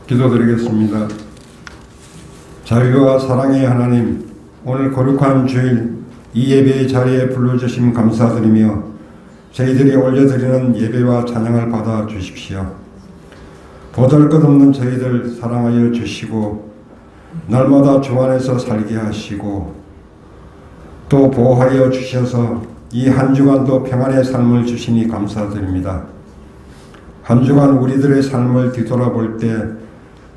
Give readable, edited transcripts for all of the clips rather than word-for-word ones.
기도드리겠습니다. 자유와 사랑의 하나님, 오늘 거룩한 주일 이 예배의 자리에 불러주심 감사드리며 저희들이 올려드리는 예배와 찬양을 받아 주십시오. 보잘것없는 저희들 사랑하여 주시고 날마다 주 안에서 살게 하시고 또 보호하여 주셔서 이 한 주간도 평안의 삶을 주시니 감사드립니다. 한 주간 우리들의 삶을 뒤돌아볼 때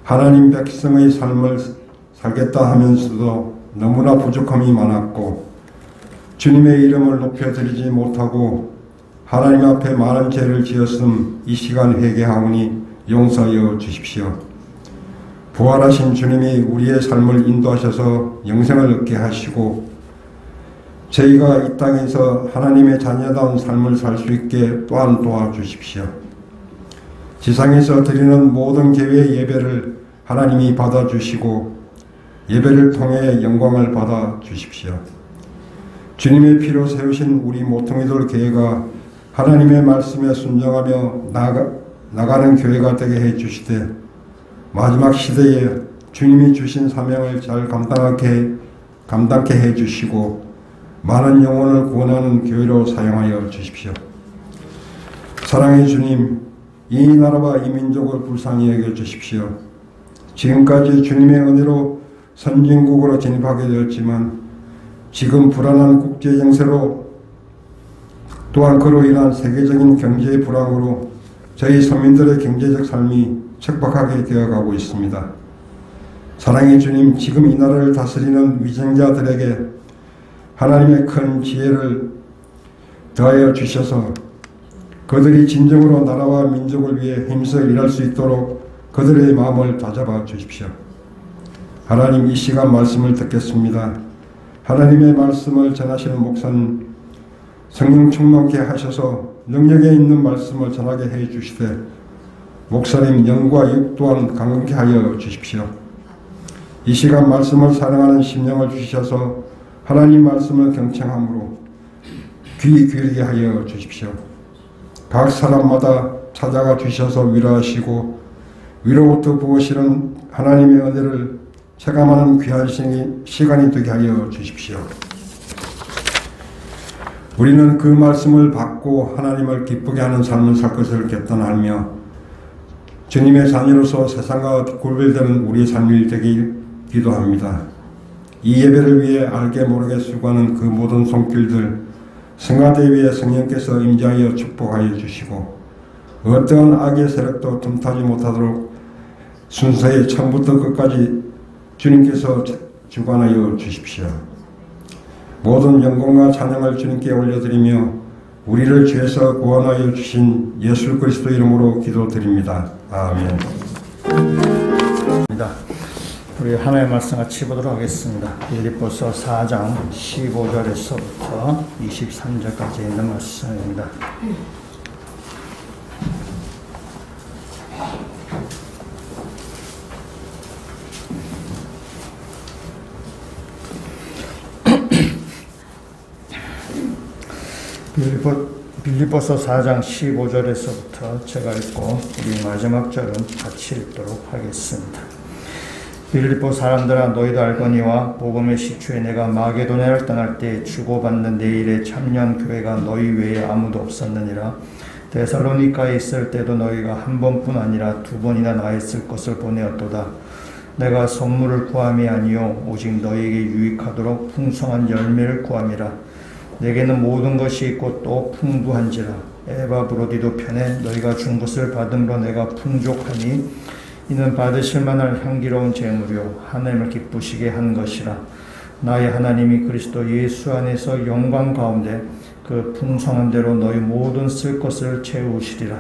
하나님 백성의 삶을 살겠다 하면서도 너무나 부족함이 많았고 주님의 이름을 높여드리지 못하고 하나님 앞에 많은 죄를 지었음 이 시간 회개하오니 용서하여 주십시오. 부활하신 주님이 우리의 삶을 인도하셔서 영생을 얻게 하시고 저희가 이 땅에서 하나님의 자녀다운 삶을 살 수 있게 또한 도와주십시오. 지상에서 드리는 모든 예외의 예배를 하나님이 받아주시고 예배를 통해 영광을 받아주십시오. 주님의 피로 세우신 우리 모퉁이돌 교회가 하나님의 말씀에 순종하며 나가는 교회가 되게 해주시되 마지막 시대에 주님이 주신 사명을 잘 감당케 해주시고 많은 영혼을 구원하는 교회로 사용하여 주십시오. 사랑의 주님, 이 나라와 이 민족을 불쌍히 여겨주십시오. 지금까지 주님의 은혜로 선진국으로 진입하게 되었지만 지금 불안한 국제 정세로 또한 그로 인한 세계적인 경제의 불황으로 저희 서민들의 경제적 삶이 척박하게 되어가고 있습니다. 사랑의 주님, 지금 이 나라를 다스리는 위정자들에게 하나님의 큰 지혜를 더하여 주셔서 그들이 진정으로 나라와 민족을 위해 힘써 일할 수 있도록 그들의 마음을 다잡아 주십시오. 하나님, 이 시간 말씀을 듣겠습니다. 하나님의 말씀을 전하시는 목사님 성령 충만케 하셔서 능력에 있는 말씀을 전하게 해 주시되 목사님 영과 육 또한 강건케 하여 주십시오. 이 시간 말씀을 사랑하는 심령을 주셔서 하나님 말씀을 경청함으로 귀 기울게 하여 주십시오. 각 사람마다 찾아가 주셔서 위로하시고 위로부터 부으시는 하나님의 은혜를 체감하는 귀한 시간이 되게 하여 주십시오. 우리는 그 말씀을 받고 하나님을 기쁘게 하는 삶을 살 것을 결단하며 주님의 자녀로서 세상과 구별되는 우리의 삶이 되길 기도합니다. 이 예배를 위해 알게 모르게 수고하는 그 모든 손길들 성가대 위에 성령께서 임재하여 축복하여 주시고 어떠한 악의 세력도 틈타지 못하도록 순서에 처음부터 끝까지 주님께서 주관하여 주십시오. 모든 영광과 찬양을 주님께 올려드리며 우리를 죄에서 구원하여 주신 예수 그리스도 이름으로 기도드립니다. 아멘. 우리 하나님의 말씀 같이 보도록 하겠습니다. 빌립보서 4장 15절에서부터 23절까지 있는 말씀입니다. 빌립보서 4장 15절에서부터 제가 읽고 우리 마지막 절은 같이 읽도록 하겠습니다. 빌립보 사람들아, 너희도 알거니와 복음의 시초에 내가 마게도냐를 떠날 때 주고받는 내 일에 참여한 교회가 너희 외에 아무도 없었느니라. 데살로니가에 있을 때도 너희가 한 번뿐 아니라 두 번이나 나 있을 것을 보내었도다. 내가 선물을 구함이 아니요 오직 너희에게 유익하도록 풍성한 열매를 구함이라. 내게는 모든 것이 있고 또 풍부한지라. 에바브로디도 편에 너희가 준 것을 받음으로 내가 풍족하니 이는 받으실 만한 향기로운 제물이요 하나님을 기쁘시게 한 것이라. 나의 하나님이 그리스도 예수 안에서 영광 가운데 그 풍성한 대로 너희 모든 쓸 것을 채우시리라.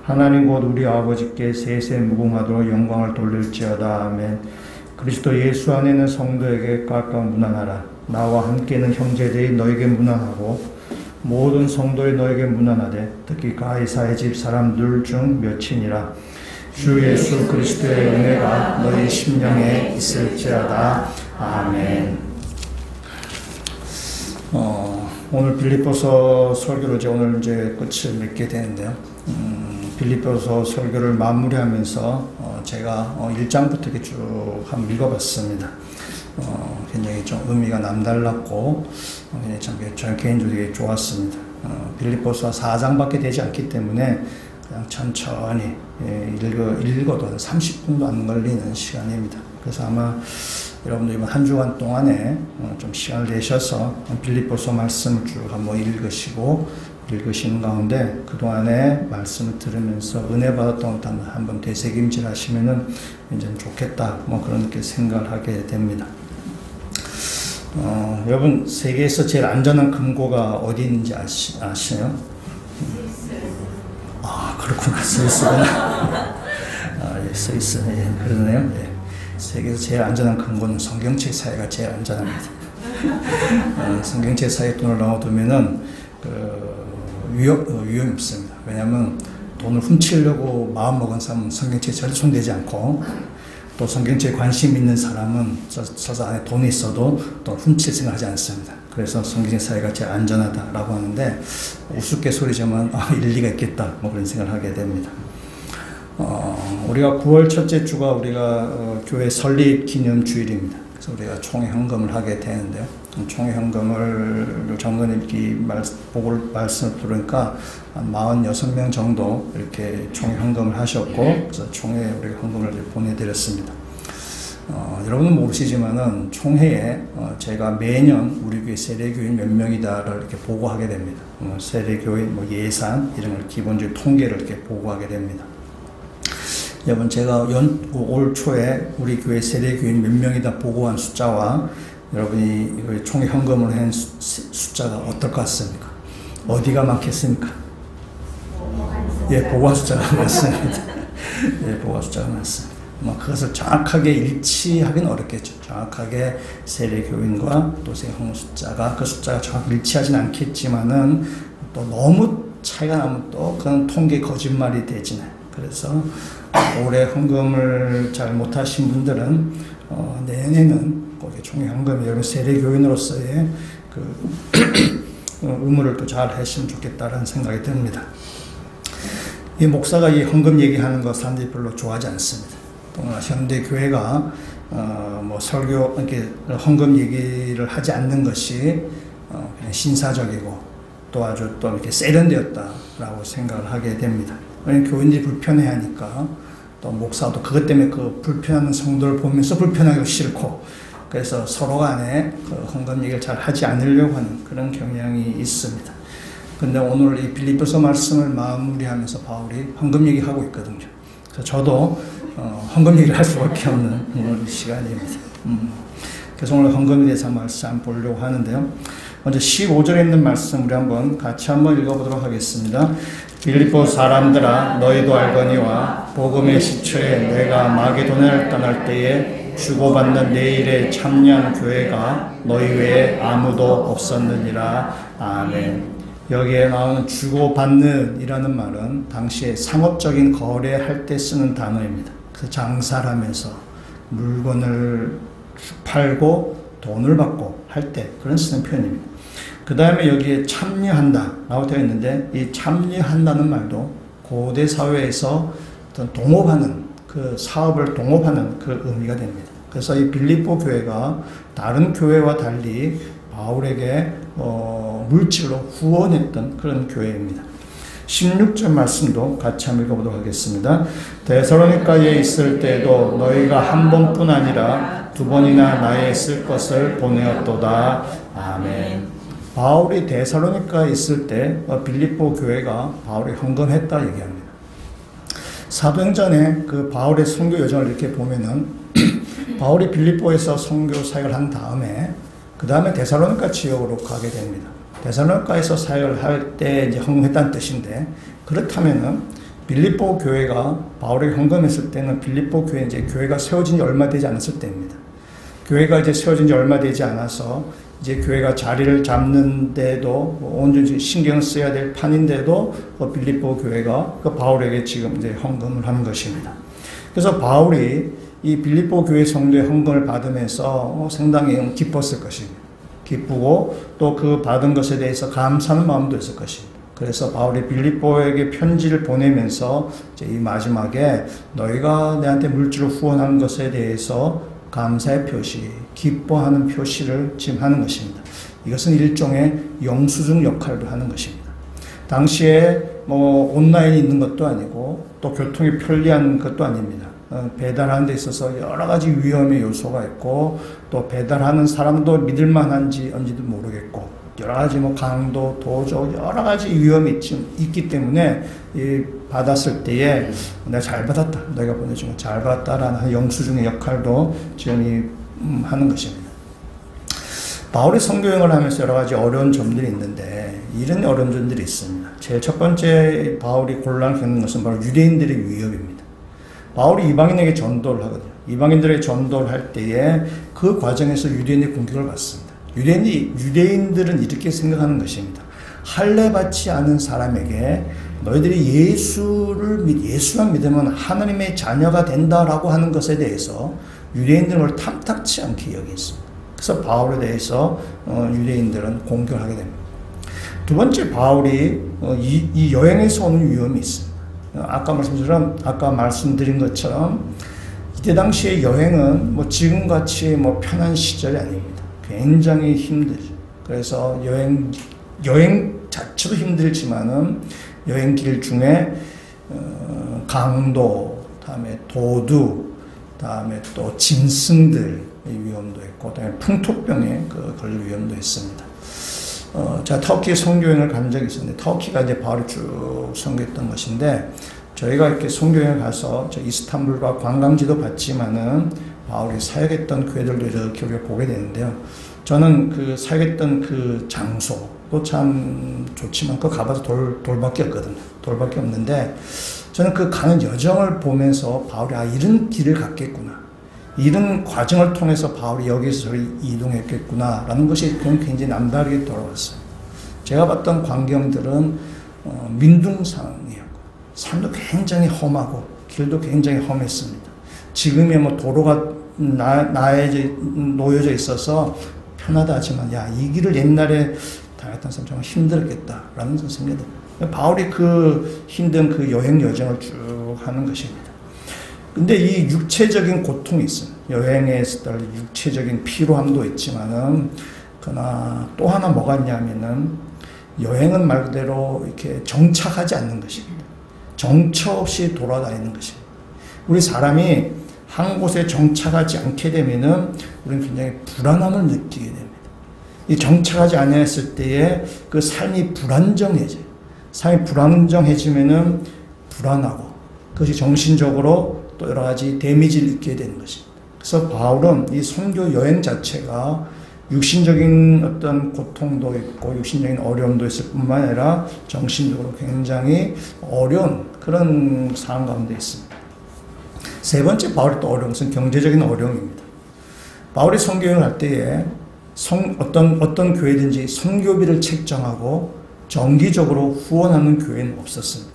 하나님 곧 우리 아버지께 세세 무궁하도록 영광을 돌릴지어다. 아멘. 그리스도 예수 안에 있는 성도에게 각각 문안하라. 나와 함께 있는 형제들이 너에게 문안하고 모든 성도의 너에게 문안하되 특히 가이사의 집 사람들 중 몇이니라. 주 예수 그리스도의 은혜가 너희 심령에 있을지어다. 아멘. 오늘 빌립보서 설교를 오늘 끝을 맺게 되는데요. 빌립보서 설교를 마무리하면서 제가 1장부터 이렇게 쭉 한번 읽어봤습니다. 굉장히 좀 의미가 남달랐고 굉장히 참 개인적으로 되게 좋았습니다. 빌립보서 4장밖에 되지 않기 때문에 그냥 천천히 읽어도 30분도 안 걸리는 시간입니다. 그래서 아마 여러분들 이번 한 주간 동안에 좀 시간을 내셔서 빌립보서 말씀을 쭉 한번 읽으시는 가운데 그동안에 말씀을 들으면서 은혜 받았던 것도 한번 되새김질 하시면은 이제 좋겠다 그런 생각을 하게 됩니다. 여러분 세계에서 제일 안전한 금고가 어디 있는지 아시나요? 그렇구나. 스위스구나. 예, 스위스. 예, 그러네요. 예. 세계에서 제일 안전한 금고는 성경책 사회가 제일 안전합니다. 성경책 사회에 돈을 넣어두면은 위험이 없습니다. 왜냐하면 돈을 훔치려고 마음먹은 사람은 성경책에 절대 손대지 않고 또 성경책에 관심 있는 사람은 서서 안에 돈이 있어도 또 훔칠 생각하지 않습니다. 그래서 성경책 사회가 제일 안전하다라고 하는데 우스갯소리지만 일리가 있겠다 그런 생각을 하게 됩니다. 우리가 9월 첫째 주가 우리가 교회 설립 기념 주일입니다. 그래서 우리가 총회 헌금을 하게 되는데요. 총회 헌금을 정근님께 말씀을 들으니까 한 46명 정도 이렇게 총회 헌금을 하셨고 그래서 총회에 우리가 헌금을 보내드렸습니다. 여러분은 모르시지만은 총회에 제가 매년 우리 교회 세례교인 몇 명이다를 이렇게 보고하게 됩니다. 세례교인 예산 이런 걸 기본적인 통계를 이렇게 보고하게 됩니다. 여러분 제가 올 초에 우리 교회 세례교인 몇 명이다 보고한 숫자와 여러분이 총회 헌금을 한 숫자가 어떨 것 같습니까? 어디가 많겠습니까? 예, 보고한 숫자가 많습니다. 예, 보고한 숫자가 많습니다. 그것을 정확하게 일치하기는 어렵겠죠. 정확하게 세례교인과 또 세례헌금 숫자가 그 숫자가 정확히 일치하지는 않겠지만은 또 너무 차이가 나면 또 그건 통계 거짓말이 되지는. 그래서 올해 헌금을 잘 못하신 분들은 내년에는 꼭 총회 헌금이 여러분 세례교인으로서의 의무를 또 잘 하시면 좋겠다라는 생각이 듭니다. 이 목사가 이 헌금 얘기하는 거 사람들이 별로 좋아하지 않습니다. 또 현대 교회가 설교 이렇게 헌금 얘기를 하지 않는 것이 그냥 신사적이고 또 아주 또 이렇게 세련되었다라고 생각을 하게 됩니다. 왜냐하면 교인들이 불편해하니까 또 목사도 그것 때문에 그 불편한 성도를 보면서 불편하기 싫고 그래서 서로 간에 그 헌금 얘기를 잘 하지 않으려고 하는 그런 경향이 있습니다. 근데 오늘 이 빌립보서 말씀을 마무리하면서 바울이 헌금 얘기하고 있거든요. 그래서 저도 헌금 얘기를 할 수밖에 없는 오늘 시간입니다. 그래서 오늘 헌금에 대해서 말씀 한번 보려고 하는데요. 먼저 15절에 있는 말씀 우리 같이 한번 읽어보도록 하겠습니다. 빌립보 사람들아 너희도 알거니와 복음의 시초에 내가 마게도냐를 떠날 때에 주고받는 내 일에 참여한 교회가 너희 외에 아무도 없었느니라. 아멘. 여기에 나오는 주고받는 이라는 말은 당시에 상업적인 거래할 때 쓰는 단어입니다. 그래서 장사를 하면서 물건을 팔고 돈을 받고 할 때 그런 쓰는 표현입니다. 그 다음에 여기에 참여한다 라고 되어 있는데 이 참여한다는 말도 고대 사회에서 어떤 동업하는 그 사업을 동업하는 그 의미가 됩니다. 그래서 이 빌립보 교회가 다른 교회와 달리 바울에게 물질로 후원했던 그런 교회입니다. 16절 말씀도 같이 한번 읽어보도록 하겠습니다. 데살로니가에 있을 때도 너희가 한 번뿐 아니라 두 번이나 나에 쓸 것을 보내었도다. 아멘. 바울이 데살로니가에 있을 때 빌립보 교회가 바울이 헌금했다 얘기합니다. 사도행전에 그 바울의 선교 여정을 이렇게 보면은 바울이 빌립보에서 선교 사역을 한 다음에 그 다음에 데살로니가 지역으로 가게 됩니다. 데살로니가에서 사역을 할 때 이제 헌금했다는 뜻인데 그렇다면은 빌립보 교회가 바울이 헌금했을 때는 빌립보 교회 이제 교회가 세워진 지 얼마 되지 않았을 때입니다. 교회가 이제 세워진 지 얼마 되지 않아서 이제 교회가 자리를 잡는데도 온전히 신경 써야 될 판인데도 빌립보 교회가 바울에게 지금 이제 헌금을 하는 것입니다. 그래서 바울이 이 빌립보 교회 성도의 헌금을 받으면서 상당히 기뻤을 것입니다. 기쁘고 또 그 받은 것에 대해서 감사하는 마음도 있을 것입니다. 그래서 바울이 빌립보에게 편지를 보내면서 이제 이 마지막에 너희가 내한테 물질을 후원한 것에 대해서 감사의 표시, 기뻐하는 표시를 지금 하는 것입니다. 이것은 일종의 영수증 역할도 하는 것입니다. 당시에 뭐 온라인이 있는 것도 아니고 또 교통이 편리한 것도 아닙니다. 배달하는 데 있어서 여러 가지 위험의 요소가 있고 또 배달하는 사람도 믿을 만한지 아닌지도 모르겠고 여러 가지 뭐 강도, 도적 여러 가지 위험이 있기 때문에 받았을 때에 내가 잘 받았다, 너희가 보내준 거 잘 받았다라는 영수증의 역할도 지금 하는 것입니다. 바울이 선교여행을 하면서 여러 가지 어려운 점들이 있는데 이런 어려운 점들이 있습니다. 제일 첫 번째 바울이 곤란을 겪는 것은 바로 유대인들의 위협입니다. 바울이 이방인에게 전도를 하거든요. 이방인들에게 전도를 할 때에 그 과정에서 유대인의 공격을 받습니다. 유대인들은 이렇게 생각하는 것입니다. 할례 받지 않은 사람에게 너희들이 예수만 믿으면 하나님의 자녀가 된다라고 하는 것에 대해서 유대인들은 그걸 탐탁치 않게 여겼습니다. 그래서 바울에 대해서 유대인들은 공격을 하게 됩니다. 두 번째, 바울이 이 여행에서 오는 위험이 있습니다. 아까 말씀드린 것처럼 이때 당시의 여행은 뭐 지금같이 뭐 편한 시절이 아닙니다. 굉장히 힘들죠. 그래서 여행 자체도 힘들지만은 여행길 중에 강도, 다음에 도둑, 다음에 또 짐승들의 위험도 있고, 그다음에 풍토병에 걸릴 위험도 있습니다. 제가 터키 선교여행을 간 적이 있었는데, 터키가 이제 바로 쭉 선교했던 것인데, 저희가 이렇게 선교여행 가서 저 이스탄불과 관광지도 봤지만은 바울이 사역했던 교회들도 이렇게 우리가 보게 되는데요. 저는 그 사역했던 그 장소도 참 좋지만 그 가봐서 돌밖에 없거든요. 돌밖에 없는데 저는 그 가는 여정을 보면서 바울이 이런 길을 갔겠구나, 이런 과정을 통해서 바울이 여기서 저리 이동했겠구나 라는 것이 굉장히 남다르게 돌아왔어요. 제가 봤던 광경들은 민둥산이었고 산도 굉장히 험하고 길도 굉장히 험했습니다. 지금의 뭐 도로가 놓여져 있어서 편하다 하지만 이 길을 옛날에 다녔던 사람 정말 힘들겠다라는 생각이 듭니다. 바울이 그 힘든 그 여행 여정을 쭉 하는 것입니다. 근데 이 육체적인 고통이 있어요. 여행에 있을 육체적인 피로함도 있지만은 그러나 또 하나 뭐가 있냐면은 여행은 말 그대로 이렇게 정착하지 않는 것입니다. 정처 없이 돌아다니는 것입니다. 우리 사람이 한 곳에 정착하지 않게 되면은 우리는 굉장히 불안함을 느끼게 됩니다. 이 정착하지 않았을 때에 그 삶이 불안정해져요. 삶이 불안정해지면은 불안하고 그것이 정신적으로 또 여러 가지 데미지를 입게 되는 것입니다. 그래서 바울은 이 선교 여행 자체가 육신적인 어떤 고통도 있고 육신적인 어려움도 있을 뿐만 아니라 정신적으로 굉장히 어려운 그런 상황 가운데 있습니다. 세 번째 바울이 또 어려운 것은 경제적인 어려움입니다. 바울이 선교여행을 할 때에 어떤 교회든지 선교비를 책정하고 정기적으로 후원하는 교회는 없었습니다.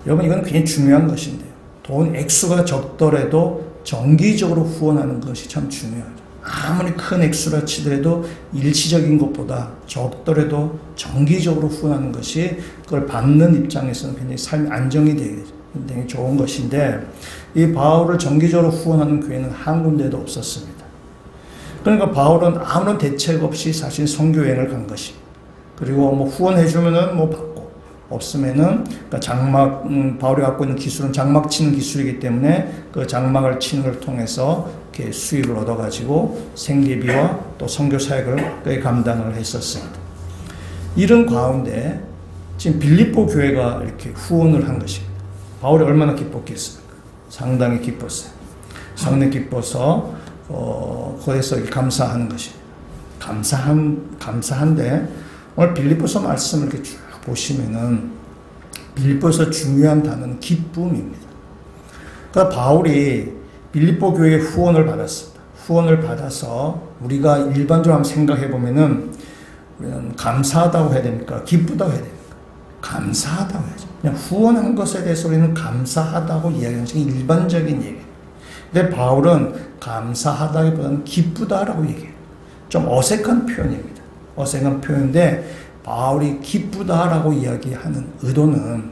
여러분, 이건 굉장히 중요한 것인데요. 돈 액수가 적더라도 정기적으로 후원하는 것이 참 중요하죠. 아무리 큰 액수라 치더라도 일시적인 것보다 적더라도 정기적으로 후원하는 것이 그걸 받는 입장에서는 굉장히 삶이 안정이 되겠죠. 굉장히 좋은 것인데 이 바울을 정기적으로 후원하는 교회는 한 군데도 없었습니다. 그러니까 바울은 아무런 대책 없이 사실 선교여행을 간 것이, 그리고 뭐 후원해주면은 뭐 받고 없으면은 그러니까 바울이 갖고 있는 기술은 장막 치는 기술이기 때문에 그 장막을 치는 걸 통해서 이렇게 수입을 얻어가지고 생계비와 또 선교 사역을 감당을 했었습니다. 이런 가운데 지금 빌립보 교회가 이렇게 후원을 한 것입니다. 바울이 얼마나 기뻤겠습니까? 상당히 기뻤어요. 상당히 기뻐서 거기서 감사하는 것입니다. 감사한데 오늘 빌립보서 말씀을 이렇게 쭉 보시면은 빌립보서 중요한 단어는 기쁨입니다. 그러니까 바울이 빌립보 교회의 후원을 받았습니다. 후원을 받아서 우리가 일반적으로 한번 생각해 보면은 우리는 감사하다고 해야 됩니까? 기쁘다고 해야 됩니까? 감사하다고 해야죠. 그냥 후원한 것에 대해서 우리는 감사하다고 이야기하는 것이 일반적인 얘기예요. 근데 바울은 감사하다기보다는 기쁘다라고 얘기해요. 좀 어색한 표현입니다. 어색한 표현인데 바울이 기쁘다라고 이야기하는 의도는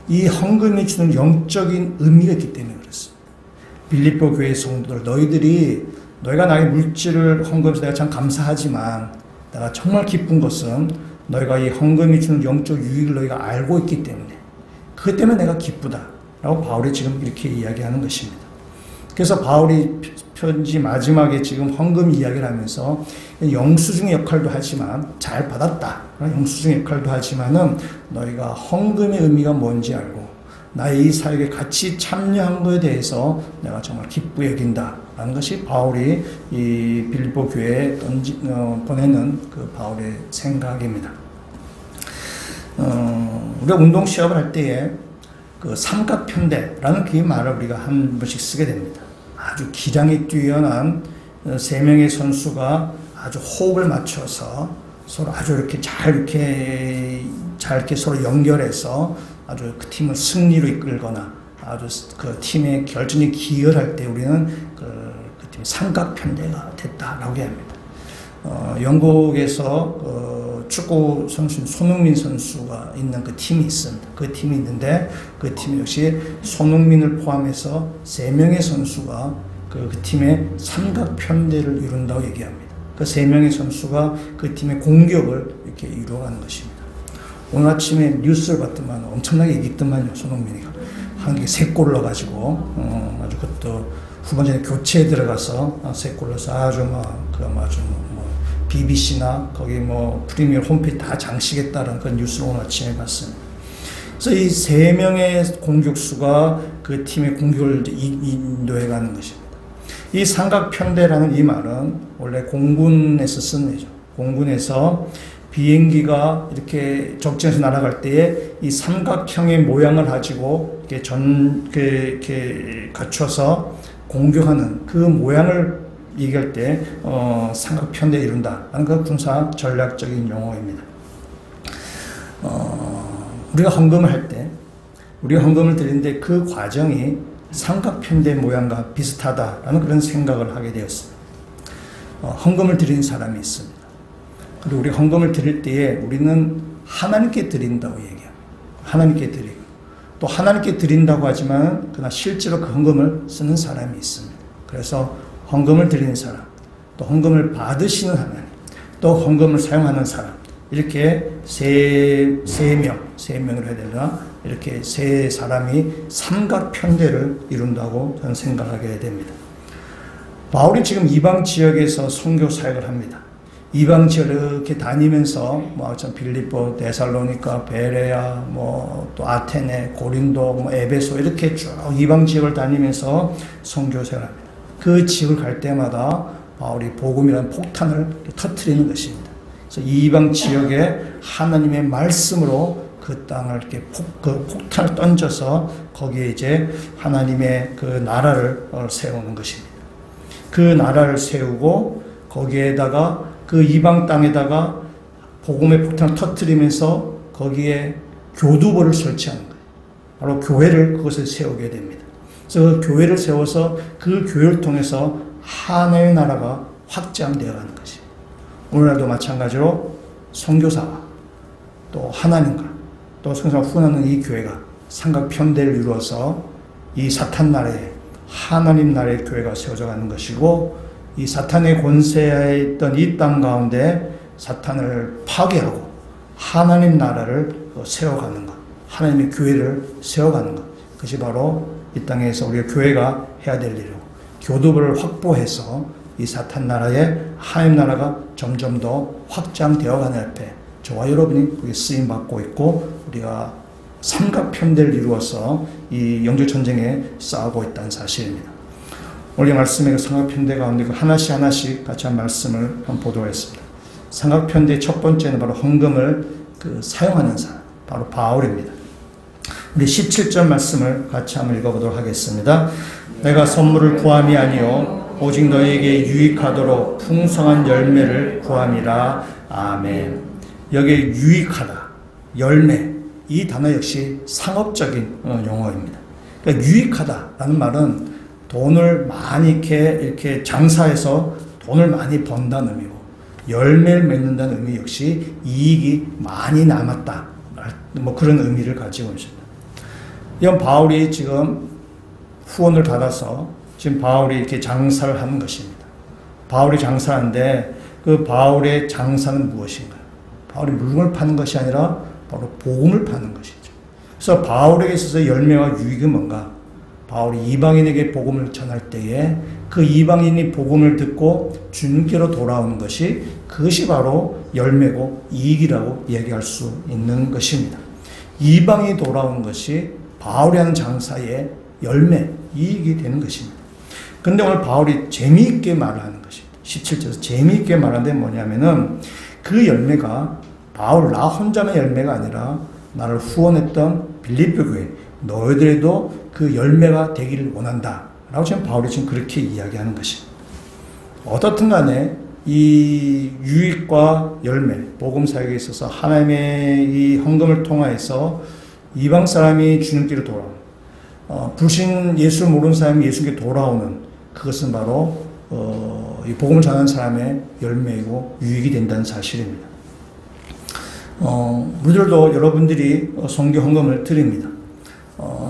이 헌금이 주는 영적인 의미가 있기 때문에 그렇습니다. 빌립보 교회 성도들, 너희가 나의 물질을 헌금해서 내가 참 감사하지만 내가 정말 기쁜 것은 너희가 이 헌금이 주는 영적 유익을 너희가 알고 있기 때문에 그것 때문에 내가 기쁘다라고 바울이 지금 이렇게 이야기하는 것입니다. 그래서 바울이 편지 마지막에 지금 헌금 이야기를 하면서 영수증의 역할도 하지만 잘 받았다. 영수증의 역할도 하지만은 너희가 헌금의 의미가 뭔지 알고 나의 이 사역에 같이 참여한 것에 대해서 내가 정말 기쁘게 여긴다라는 것이 바울이 이 빌립보 교회에 보내는 그 바울의 생각입니다. 우리가 운동 시합을 할 때에 그 삼각편대라는 그 말을 우리가 한 번씩 쓰게 됩니다. 아주 기량이 뛰어난 세 명의 선수가 아주 호흡을 맞춰서 서로 아주 이렇게 서로 연결해서 아주 그 팀을 승리로 이끌거나 아주 그 팀의 결전이 기열할 때 우리는 그 팀이 삼각편대가 됐다라고 합니다. 영국에서 축구 선수 손흥민 선수가 있는 그 팀이 있습니다. 그 팀이 있는데 그 팀 역시 손흥민을 포함해서 3명의 선수가 그 팀의 삼각편대를 이룬다고 얘기합니다. 그 3명의 선수가 그 팀의 공격을 이렇게 이루어가는 것입니다. 오늘 아침에 뉴스를 봤더만 엄청나게 이겼더만요. 손흥민이가 한 개 3골 넣어가지고 아주 그것도 후반전에 교체에 들어가서 3골 넣어서 아주 BBC나 거기 프리미어 홈페이지 다 장식했다는 그런 뉴스를 오늘 아침에 봤습니다. 그래서 이 3명의 공격수가 그 팀의 공격을 인도해 가는 것입니다. 이 삼각편대라는 이 말은 원래 공군에서 쓴 말이죠. 공군에서 비행기가 이렇게 적진에서 날아갈 때에 이 삼각형의 모양을 가지고 이렇게 갖춰서 공격하는 그 모양을 얘기할 때 삼각편대 이룬다라는 그 군사 전략적인 용어입니다. 우리가 헌금을 드리는데 그 과정이 삼각편대 모양과 비슷하다라는 그런 생각을 하게 되었습니다. 헌금을 드리는 사람이 있습니다. 그리고 우리 헌금을 드릴 때에 우리는 하나님께 드린다고 얘기해요. 하나님께 드리고 또 하나님께 드린다고 하지만 그러나 실제로 그 헌금을 쓰는 사람이 있습니다. 그래서 헌금을 드리는 사람, 또 헌금을 받으시는 하나님, 또 헌금을 사용하는 사람, 이렇게 세 명으로 해야 되나? 이렇게 세 사람이 삼각편대를 이룬다고 저는 생각하게 됩니다. 바울이 지금 이방 지역에서 선교 사역을 합니다. 이방 지역을 이렇게 다니면서 빌립보, 데살로니가, 베레아, 또 아테네, 고린도, 에베소 이렇게 쭉 이방 지역을 다니면서 선교 사역을 합니다. 그 지역을 갈 때마다 바울이 복음이라는 폭탄을 터뜨리는 것입니다. 그래서 이방 지역에 하나님의 말씀으로 그 땅을 이렇게 폭탄을 던져서 거기에 이제 하나님의 그 나라를 세우는 것입니다. 그 나라를 세우고 거기에다가 그 이방 땅에다가 복음의 폭탄을 터뜨리면서 거기에 교두보를 설치하는 거예요. 바로 교회를 그것을 세우게 됩니다. 그래서 그 교회를 세워서 그 교회를 통해서 하나님의 나라가 확장되어 가는 것입니다. 오늘날도 마찬가지로 선교사와 또 하나님과 또 선교사가 후원하는 이 교회가 삼각편대를 이루어서 이 사탄 나라에 하나님 나라의 교회가 세워져 가는 것이고 이 사탄의 권세에 있던 이 땅 가운데 사탄을 파괴하고 하나님 나라를 세워가는 것, 하나님의 교회를 세워가는 것, 그것이 바로 이 땅에서 우리가 교회가 해야 될 일이고 교두보를 확보해서 이 사탄 나라에 하나님 나라가 점점 더 확장되어 가는 앞에 저와 여러분이 거기에 쓰임 받고 있고 우리가 삼각편대를 이루어서 이 영적 전쟁에 싸우고 있다는 사실입니다. 오늘 말씀의 삼각편대 가운데 하나씩 같이 한 말씀을 한번 보도록 하겠습니다. 삼각편대의 첫 번째는 바로 헌금을 사용하는 사람, 바로 바울입니다. 우리 17절 말씀을 같이 한번 읽어보도록 하겠습니다. 내가 선물을 구함이 아니요 오직 너에게 유익하도록 풍성한 열매를 구함이라. 아멘. 여기에 유익하다, 열매, 이 단어 역시 상업적인 용어입니다. 그러니까 유익하다라는 말은 돈을 많이 이렇게 장사해서 돈을 많이 번다는 의미고 열매를 맺는다는 의미 역시 이익이 많이 남았다. 뭐 그런 의미를 가지고 있습니다. 이건 바울이 지금 후원을 받아서 지금 바울이 이렇게 장사를 하는 것입니다. 바울이 장사하는데 그 바울의 장사는 무엇인가요? 바울이 물건을 파는 것이 아니라 바로 복음을 파는 것이죠. 그래서 바울에게 있어서 열매와 유익은 뭔가? 바울이 이방인에게 복음을 전할 때에 그 이방인이 복음을 듣고 주님께로 돌아오는 것이 그것이 바로 열매고 이익이라고 얘기할 수 있는 것입니다. 이방인이 돌아오는 것이 바울이 하는 장사의 열매, 이익이 되는 것입니다. 그런데 오늘 바울이 재미있게 말을 하는 것입니다. 17절에서 재미있게 말하는데 뭐냐면은 그 열매가 바울 나 혼자의 열매가 아니라 나를 후원했던 빌립보 교회 너희들에도 그 열매가 되기를 원한다 라고 지금 바울이 지금 그렇게 이야기하는 것입니다. 어떻든 간에 이 유익과 열매, 복음 사역에 있어서 하나님의 이 헌금을 통하여서 이방 사람이 주님께로 돌아오는 불신 예수를 모르는 사람이 예수께 돌아오는 그것은 바로 이 복음을 전하는 사람의 열매이고 유익이 된다는 사실입니다. 우리들도 여러분들이 선교 헌금을 드립니다.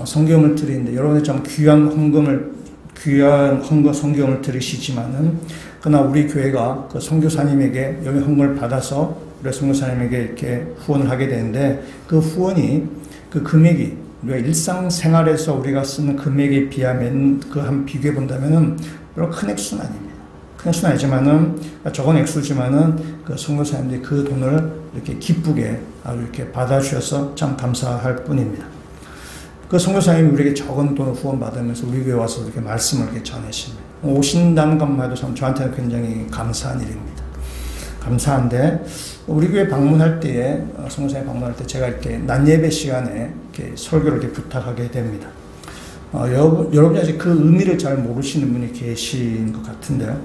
선교금을 드리는데 여러분들 참 귀한 선교금을 드리시지만은 그러나 우리 교회가 그 선교사님에게 여기 헌금을 받아서 우리 선교사님에게 이렇게 후원을 하게 되는데 그 후원이 그 금액이 우리가 일상생활에서 우리가 쓰는 금액에 비하면 그 한 비교해 본다면은 별로 큰 액수는 아닙니다. 큰 액수는 아니지만은 적은 액수지만은 그 선교사님들이 그 돈을 이렇게 기쁘게 아주 이렇게 받아주셔서 참 감사할 뿐입니다. 그 선교사님이 우리에게 적은 돈을 후원받으면서 우리 교회 와서 이렇게 말씀을 이렇게 전해십니다. 오신다는 것만 해도 참 저한테는 굉장히 감사한 일입니다. 감사한데 우리 교회 방문할 때에 선교사님 방문할 때 제가 이렇게 낮 예배 시간에 이렇게 설교를 이렇게 부탁하게 됩니다. 여러분이 아직 그 의미를 잘 모르시는 분이 계신 것 같은데요.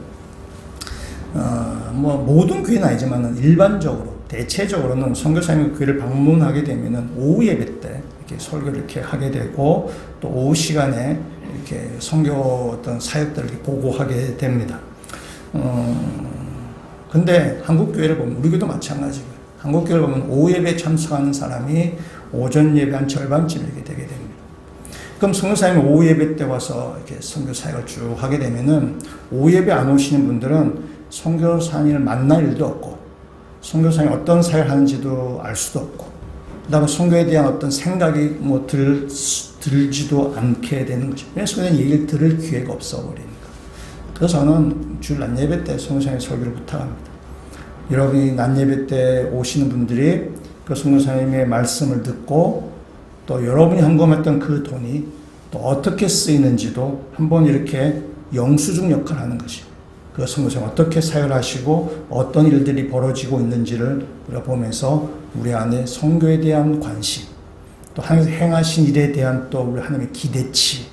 뭐 모든 교회는 아니지만은 일반적으로 대체적으로는 선교사님이 교회를 방문하게 되면은 오후 예배 때 이렇게 설교를 이렇게 하게 되고 또 오후 시간에 이렇게 선교 어떤 사역들을 이렇게 보고하게 됩니다. 근데 한국 교회를 보면 우리 교회도 마찬가지고요. 한국 교회를 보면 오후 예배에 참석하는 사람이 오전 예배 한 절반쯤 이렇게 되게 됩니다. 그럼 선교사님이 오후 예배 때 와서 이렇게 선교 사역을 쭉 하게 되면은 오후 예배 안 오시는 분들은 선교사님을 만날 일도 없고 선교사님이 어떤 사역을 하는지도 알 수도 없고 그 다음에 선교에 대한 어떤 생각이 뭐 들지도 않게 되는 거죠. 왜냐하면 그냥 얘기를 들을 기회가 없어버리니까. 그래서 저는 주일 낮 예배 때 선교사님 설교를 부탁합니다. 여러분이 낮 예배 때 오시는 분들이 그 선교사님의 말씀을 듣고 또 여러분이 헌금했던 그 돈이 또 어떻게 쓰이는지도 한번 이렇게 영수증 역할을 하는 것이죠. 그 선교사님 어떻게 사역을 하시고 어떤 일들이 벌어지고 있는지를 우리가 보면서 우리 안에 선교에 대한 관심, 또 하나님께서 행하신 일에 대한 또 우리 하나님의 기대치,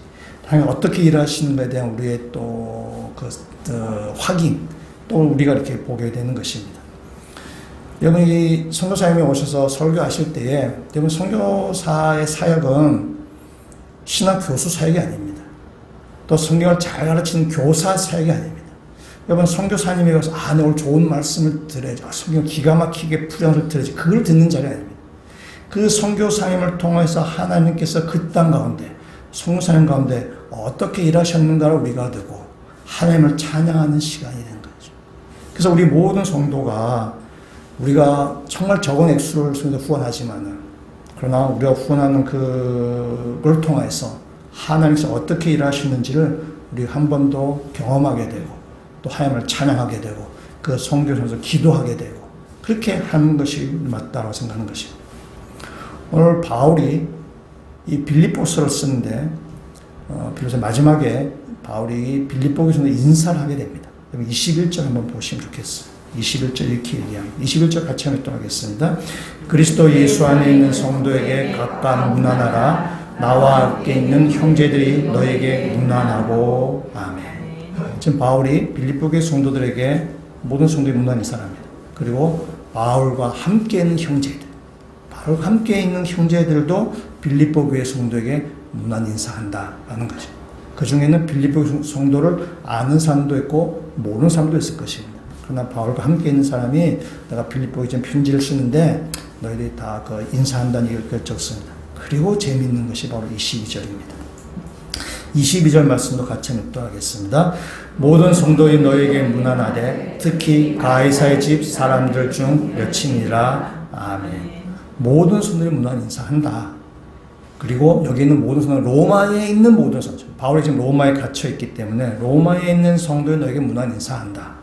하나님 어떻게 일하시는 것에 대한 우리의 또 확인, 또 우리가 이렇게 보게 되는 것입니다. 여러분 이 선교사님이 오셔서 설교하실 때에 여러분 선교사의 사역은 신학 교수 사역이 아닙니다. 또 성경을 잘 가르치는 교사 사역이 아닙니다. 여러분 선교사님이 가서 내 오늘 좋은 말씀을 들어야지, 성경 기가 막히게 풀어서 들어야지, 그걸 듣는 자리가 아닙니다. 그 선교사님을 통해서 하나님께서 그 땅 가운데 선교사님 가운데 어떻게 일하셨는가를 우리가 듣고 하나님을 찬양하는 시간이 되는 거죠. 그래서 우리 모든 성도가 우리가 정말 적은 액수를 후원하지만은 그러나 우리가 후원하는 그걸 통해서 하나님께서 어떻게 일하시는지를 우리 한 번 더 경험하게 되고 또 하나님을 찬양하게 되고 그 성교에서 기도하게 되고 그렇게 하는 것이 맞다고 생각하는 것입니다. 오늘 바울이 이 빌립보서를 쓰는데 비로소 마지막에 바울이 빌립보에서 인사를 하게 됩니다. 21절 한번 보시면 좋겠어요. 21절 이렇게 얘기합니다. 21절 같이 한번 또 하겠습니다. 그리스도 예수 안에 있는 성도에게 각각 문안하라. 나와 함께 있는 형제들이 너에게 문안하고 아멘. 지금 바울이 빌립보의 성도들에게 모든 성도의 문안 인사합니다. 그리고 바울과 함께 있는 형제들, 바울과 함께 있는 형제들도 빌립보 교회 성도에게 문안 인사한다라는 거죠. 그 중에는 빌립보 성도를 아는 사람도 있고 모르는 사람도 있을 것입니다. 그러나 바울과 함께 있는 사람이 내가 빌립보에 지금 편지를 쓰는데 너희들이 다 인사한다는 얘기를 적습니다. 그리고 재미있는 것이 바로 22절입니다. 22절 말씀도 같이 묵도하겠습니다. 모든 성도인 너에게 문안하되 특히 가이사의 집 사람들 중 몇이니라. 아멘. 모든 성도의 문안 인사한다. 그리고 여기 있는 모든 성도, 로마에 있는 모든 성도, 바울이 지금 로마에 갇혀 있기 때문에 로마에 있는 성도인 너에게 문안 인사한다.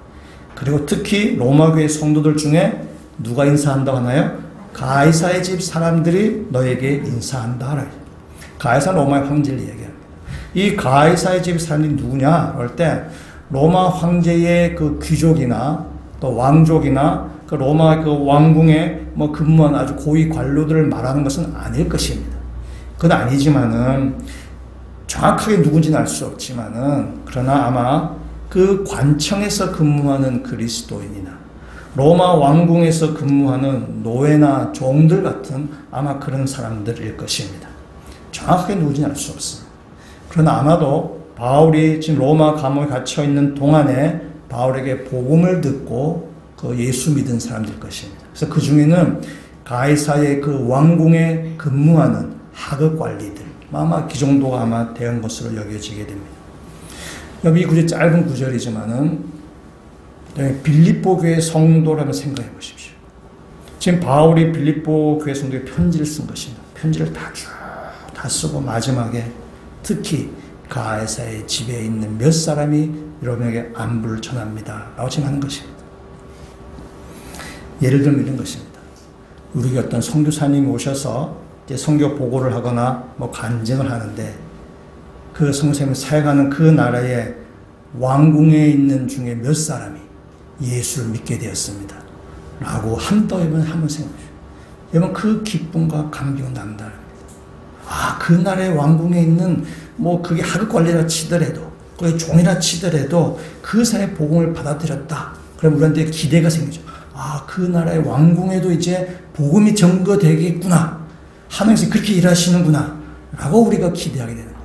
그리고 특히 로마교회 성도들 중에 누가 인사한다고 하나요? 가이사의 집 사람들이 너에게 인사한다. 가이사는 로마의 황제를 얘기합니다. 이 가이사의 집 사람이 누구냐? 그럴 때 로마 황제의 그 귀족이나 또 왕족이나 그 로마 그 왕궁에 근무한 아주 고위 관료들을 말하는 것은 아닐 것입니다. 그건 아니지만은 정확하게 누군지는 알 수 없지만은 그러나 아마 그 관청에서 근무하는 그리스도인이나 로마 왕궁에서 근무하는 노예나 종들 같은 아마 그런 사람들일 것입니다. 정확하게 누군지는 알 수 없습니다. 그러나 아마도 바울이 지금 로마 감옥에 갇혀 있는 동안에 바울에게 복음을 듣고 그 예수 믿은 사람들일 것입니다. 그래서 그 중에는 가이사의 그 왕궁에 근무하는 하급 관리들, 아마 그 정도가 아마 되는 것으로 여겨지게 됩니다. 여기 구절 짧은 구절이지만은 빌립보 교회 성도라면 생각해 보십시오. 지금 바울이 빌립보 교회 성도에 편지를 쓴 것입니다. 편지를 다 쓰고 마지막에 특히 가이사의 집에 있는 몇 사람이 여러분에게 안부를 전합니다. 라고 지금 하는 것입니다. 예를 들면 이런 것입니다. 우리 어떤 선교사님이 오셔서 이제 선교 보고를 하거나 간증을 하는데 그 선교사님을 사역하는 그 나라의 왕궁에 있는 중에 몇 사람이 예수를 믿게 되었습니다. 라고 한번 생각해보십시오. 여러분 그 기쁨과 감격은 남다릅니다. 그 나라의 왕궁에 있는 그게 하급 관리라 치더라도 그게 종이라 치더라도 그 사람의 복음을 받아들였다. 그럼 우리한테 기대가 생기죠. 그 나라의 왕궁에도 이제 복음이 전거되겠구나. 하나님께서 그렇게 일하시는구나. 라고 우리가 기대하게 되는 거죠.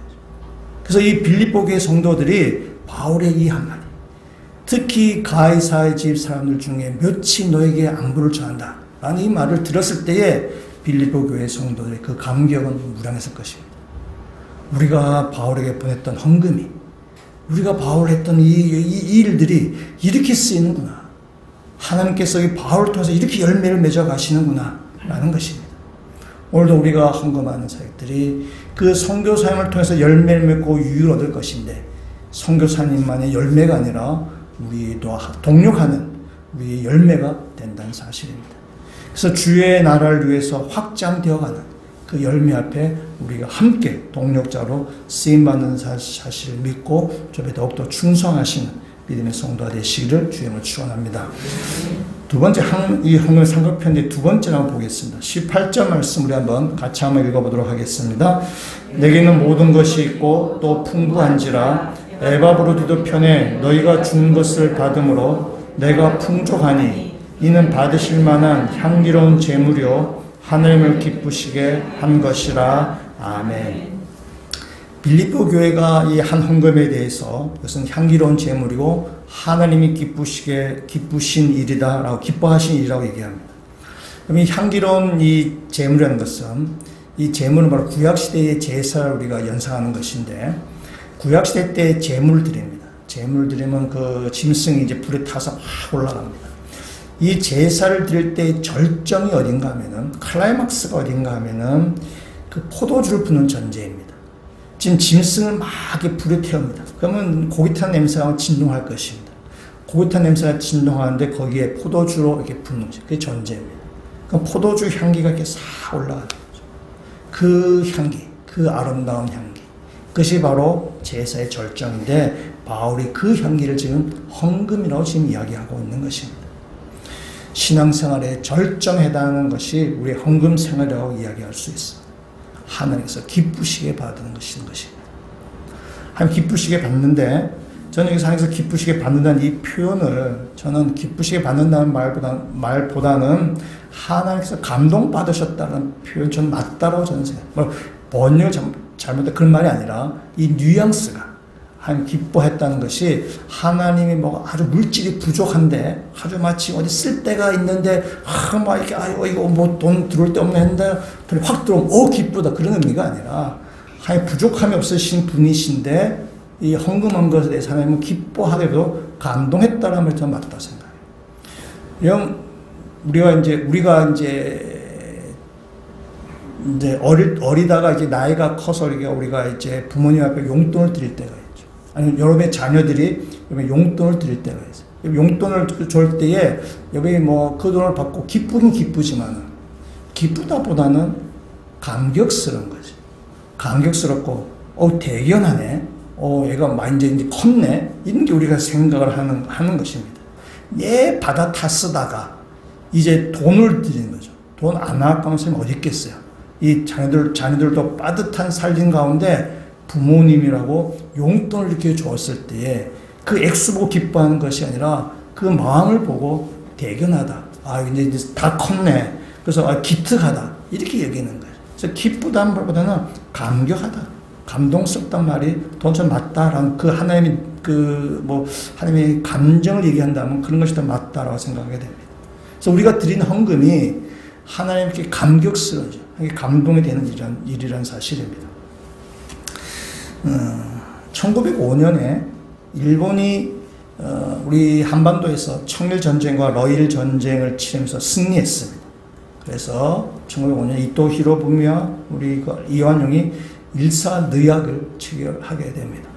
그래서 이 빌립보 교회 성도들이 바울의 이 한마디, 특히 가이사의 집 사람들 중에 몇이 너에게 안부를 전한다. 라는 이 말을 들었을 때에 빌립보 교회 성도들의 그 감격은 무량했을 것입니다. 우리가 바울에게 보냈던 헌금이, 우리가 바울 했던 이 일들이 이렇게 쓰이는구나. 하나님께서 이 바울을 통해서 이렇게 열매를 맺어 가시는구나. 라는 것입니다. 오늘도 우리가 헌금하는 사역들이 그 선교사님을 통해서 열매를 맺고 유익을 얻을 것인데 선교사님만의 열매가 아니라 우리도 동력하는 우리의 열매가 된다는 사실입니다. 그래서 주의 나라를 위해서 확장되어가는 그 열매 앞에 우리가 함께 동력자로 쓰임받는 사실을 믿고 좀 더욱더 충성하시는 믿음의 성도가 되시기를 주님을 축원합니다. 두 번째 이 헌금 삼각편의 두 번째를 한번 보겠습니다. 18절 말씀 우리 같이 한번 읽어보도록 하겠습니다. 내게는 모든 것이 있고 또 풍부한지라 에바브로디도 편에 너희가 준 것을 받음으로 내가 풍족하니 이는 받으실 만한 향기로운 제물이요 하나님을 기쁘시게 한 것이라. 아멘. 빌립보 교회가 이 한 헌금에 대해서 이것은 향기로운 제물이고 하나님이 기쁘신 일이다 라고 기뻐하신 일이라고 얘기합니다. 그럼 이 향기로운 이 제물이라는 것은 이 제물은 바로 구약시대의 제사를 우리가 연상하는 것인데 구약시대 때 제물을 드립니다. 제물을 드리면 그 짐승이 이제 불에 타서 막 올라갑니다. 이 제사를 드릴 때의 절정이 어딘가 하면은 클라이막스가 어딘가 하면은 그 포도주를 붓는 전제입니다. 지금 짐승을 막 이렇게 불에 태웁니다. 그러면 고기 탄 냄새가 진동할 것입니다. 고기 탄 냄새가 진동하는데 거기에 포도주로 이렇게 붓는 것이 그게 전제입니다. 그럼 포도주 향기가 이렇게 싹 올라가는 거죠. 그 향기, 그 아름다운 향기. 그것이 바로 제사의 절정인데 바울이 그 향기를 지금 헌금이라고 지금 이야기하고 있는 것입니다. 신앙생활의 절정에 해당하는 것이 우리의 헌금 생활이라고 이야기할 수 있습니다. 하나님께서 기쁘시게 받는 것입니다. 하나님 기쁘시게 받는데 저는 여기서 하나님께서 기쁘시게 받는다는 이 표현을 저는 기쁘시게 받는다는 말보다는 하나님께서 감동받으셨다는 표현 전 맞다라고 저는 생각해요. 번역 잘못된 그런 말이 아니라 이 뉘앙스가 하나님 기뻐했다는 것이 하나님이 뭐 아주 물질이 부족한데 아주 마치 어디 쓸 데가 있는데 막 이렇게 이거 뭐 돈 들어올 데 없네 했는데 돈이 확 들어오면 기쁘다 그런 의미가 아니라 하나님 부족함이 없으신 분이신데 이 헌금한 것에 대해서 하나님은 기뻐하게도 감동했다는 말이 저는 맞다고 생각해요. 우리가 이제 어리다가 이제 나이가 커서 우리가 이제 부모님 앞에 용돈을 드릴 때가 있죠. 아니면 여러분의 자녀들이 용돈을 드릴 때가 있어요. 용돈을 줄 때에 여러분이 뭐 그 돈을 받고 기쁘긴 기쁘지만 기쁘다보다는 감격스러운 거지. 감격스럽고 대견하네. 얘가 많이 이제 컸네. 이런 게 우리가 생각을 하는 것입니다. 얘 받아 다 쓰다가 이제 돈을 드리는 거죠. 돈 안 아까운 사람이 어디 있겠어요. 이 자녀들도 빠듯한 살림 가운데 부모님이라고 용돈을 이렇게 줬을 때에 그 액수 보고 기뻐하는 것이 아니라 그 마음을 보고 대견하다. 이제 다 컸네. 그래서 기특하다. 이렇게 여기는 거예요. 그래서 기쁘다는 말보다는 감격하다. 감동스럽단 말이 더 좀 맞다라는 그 하나님이 하나님의 감정을 얘기한다면 그런 것이 더 맞다라고 생각하게 됩니다. 그래서 우리가 드린 헌금이 하나님께 감격스러워져. 감동이 되는 일이란 사실입니다. 1905년에 일본이 우리 한반도에서 청일전쟁과 러일 전쟁을 치르면서 승리했습니다. 그래서 1905년 이토 히로부미와 우리 이완용이 일사늑약을 체결하게 됩니다.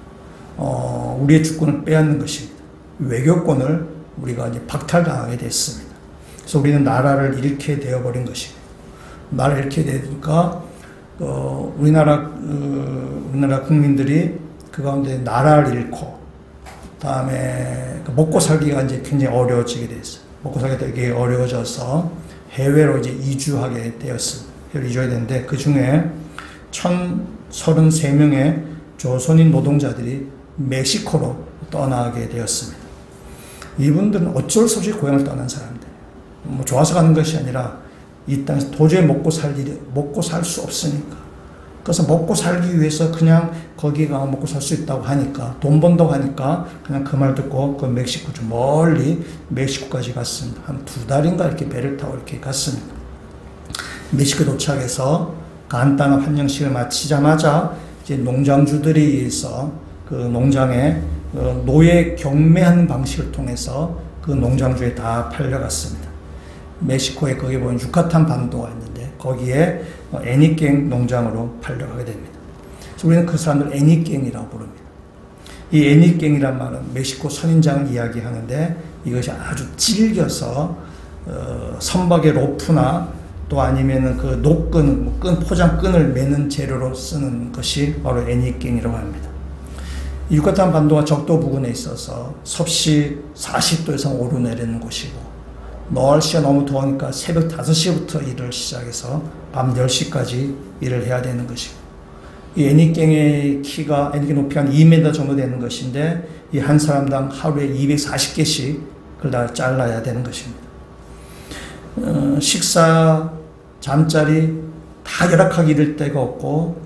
우리의 주권을 빼앗는 것입니다. 외교권을 우리가 이제 박탈당하게 됐습니다. 그래서 우리는 나라를 잃게 되어버린 것입니다. 나라를 잃게 되니까 우리나라 국민들이 그 가운데 나라를 잃고 다음에 먹고 살기가 이제 굉장히 어려워지게 됐어요. 먹고 살기가 되게 어려워져서 해외로 이제 이주하게 되었습니다. 해외로 이주하게 됐는데 그 중에 1,033명의 조선인 노동자들이 멕시코로 떠나게 되었습니다. 이분들은 어쩔 수 없이 고향을 떠난 사람들. 뭐 좋아서 가는 것이 아니라 이 땅에서 도저히 먹고 살 수 없으니까. 그래서 먹고 살기 위해서 그냥 거기 가 먹고 살 수 있다고 하니까, 돈 번다고 하니까 그냥 그 말 듣고 그 멕시코 좀 멀리 멕시코까지 갔습니다. 한 2달인가 이렇게 배를 타고 이렇게 갔습니다. 멕시코 도착해서 간단한 환영식을 마치자마자 이제 농장주들에 의해서 그 농장에 노예 경매하는 방식을 통해서 그 농장주에 다 팔려갔습니다. 멕시코에 거기 보면 유카탄 반도가 있는데 거기에 애니깽 농장으로 팔려가게 됩니다. 그래서 우리는 그 사람들 애니깽이라고 부릅니다. 이 애니깽이란 말은 멕시코 선인장을 이야기하는데 이것이 아주 질겨서 선박의 로프나 또 아니면은 그 노끈, 포장끈을 매는 재료로 쓰는 것이 바로 애니깽이라고 합니다. 유카탄 반도가 적도 부근에 있어서 섭씨 40도 이상 오르내리는 곳이고 날씨가 너무 더우니까 새벽 5시부터 일을 시작해서 밤 10시까지 일을 해야 되는 것이고 이 애니깽의 높이가 한 2m 정도 되는 것인데 이 한 사람당 하루에 240개씩 그걸 다 잘라야 되는 것입니다. 식사, 잠자리 다 열악하게 이를 데가 없고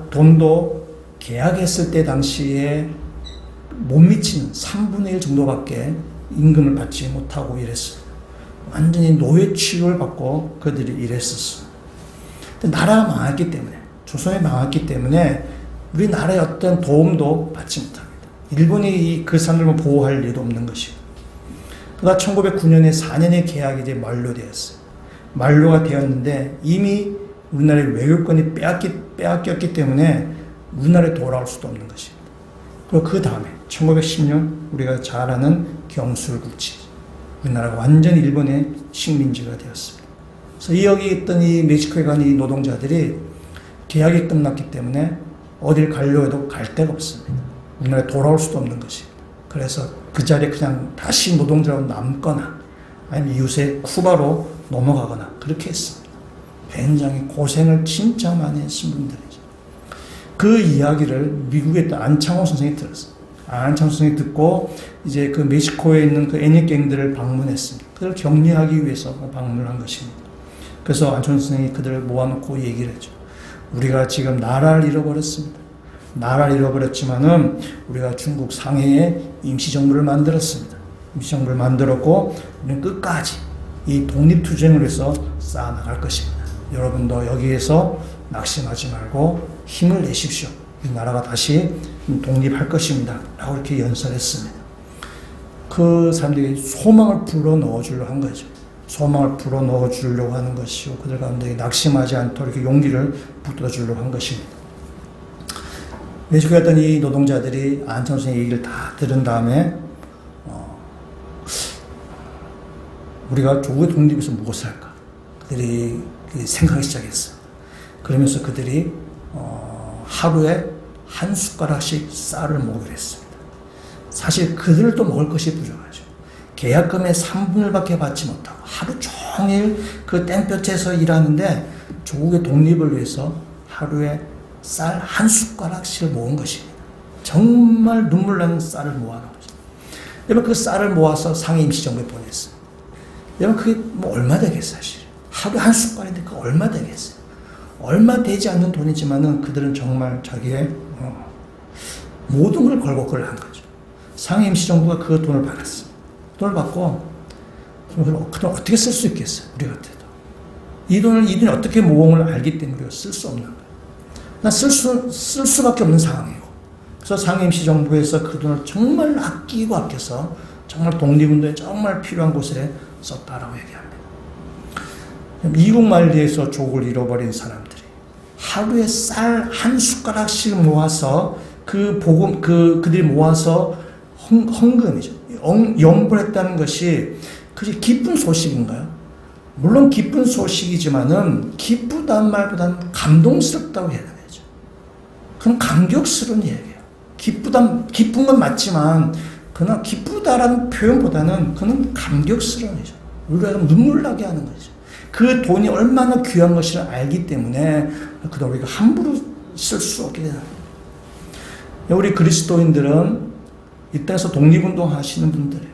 돈도 계약했을 때 당시에 못 미치는 3분의 1 정도밖에 임금을 받지 못하고 일했어요. 완전히 노예 취급을 받고 그들이 일했었어요. 근데 나라가 망했기 때문에, 조선이 망했기 때문에 우리나라의 어떤 도움도 받지 못합니다. 일본이 그 사람들을 보호할 일도 없는 것이고. 그러다 1909년에 4년의 계약이 이제 만료되었어요. 만료가 되었는데 이미 우리나라의 외교권이 빼앗겼기 때문에 우리나라에 돌아올 수도 없는 것입니다. 그리고 그 다음에 1910년 우리가 잘 아는 경술국지. 우리나라가 완전히 일본의 식민지가 되었습니다. 그래서 여기 있던 이 멕시코에 간 이 노동자들이 계약이 끝났기 때문에 어딜 가려 해도 갈 데가 없습니다. 우리나라에 돌아올 수도 없는 것입니다. 그래서 그 자리에 그냥 다시 노동자로 남거나 아니면 이웃의 쿠바로 넘어가거나 그렇게 했습니다. 굉장히 고생을 진짜 많이 했은 분들이죠. 그 이야기를 미국에 있던 안창호 선생이 들었어요. 안창호 선생이 듣고 이제 그 멕시코에 있는 그 애니깽들을 방문했습니다. 그들을 격려하기 위해서 방문한 것입니다. 그래서 안창호 선생이 그들을 모아놓고 얘기를 했죠. 우리가 지금 나라를 잃어버렸습니다. 나라를 잃어버렸지만은 우리가 중국 상해에 임시정부를 만들었습니다. 임시정부를 만들었고 우리는 끝까지 이 독립투쟁을 해서 쌓아나갈 것입니다. 여러분도 여기에서 낙심하지 말고 힘을 내십시오. 이 나라가 다시 독립할 것입니다. 라고 이렇게 연설했습니다. 그 사람들이 소망을 불어넣어 주려고 한 거죠. 소망을 불어넣어 주려고 하는 것이고 그들 가운데 낙심하지 않도록 이렇게 용기를 북돋아 주려고 한 것입니다. 외식했던 이 노동자들이 안창호 선생의 얘기를 다 들은 다음에 우리가 조국의 독립에서 무엇을 할까? 그들이 생각하기 시작했어요. 그러면서 그들이 하루에 한 숟가락씩 쌀을 먹기로 했습니다. 사실 그들도 먹을 것이 부족하죠. 계약금의 3분의 1밖에 받지 못하고 하루 종일 그 땡볕에서 일하는데 조국의 독립을 위해서 하루에 쌀 한 숟가락씩을 모은 것입니다. 정말 눈물 나는 쌀을 모아놓은 거죠. 여러분 그 쌀을 모아서 상해 임시정부에 보냈어요. 여러분 그게 뭐 얼마 되겠어요 사실. 하루에 한 숟가락인데 그거 얼마 되겠어요. 얼마 되지 않는 돈이지만은 그들은 정말 자기의 모든 걸 걸고 그걸 한 거죠. 상해 임시정부가 그 돈을 받았어요. 돈을 받고 그 돈 어떻게 쓸 수 있겠어요? 우리 같아도. 이 돈이 어떻게 모험을 알기 때문에 우리가 쓸 수 없는 거예요. 쓸 수밖에 없는 상황이고. 그래서 상해 임시정부에서 그 돈을 정말 아끼고 아껴서 정말 독립운동에 정말 필요한 곳에 썼다라고 얘기합니다. 이국 만리에서 조국을 잃어버린 사람들이 하루에 쌀 한 숟가락씩 모아서 그들이 모아서 헌금이죠. 연불했다는 것이 그게 기쁜 소식인가요? 물론 기쁜 소식이지만은 기쁘다는 말보다는 감동스럽다고 해야 되죠. 그건 감격스러운 얘기예요. 기쁜 건 맞지만 그러나 기쁘다라는 표현보다는 그는 감격스러운 거죠. 우리가 눈물 나게 하는 거죠. 그 돈이 얼마나 귀한 것을 알기 때문에 그 돈 우리가 함부로 쓸 수 없게 되는 거예요. 우리 그리스도인들은 이 땅에서 독립운동 하시는 분들이에요.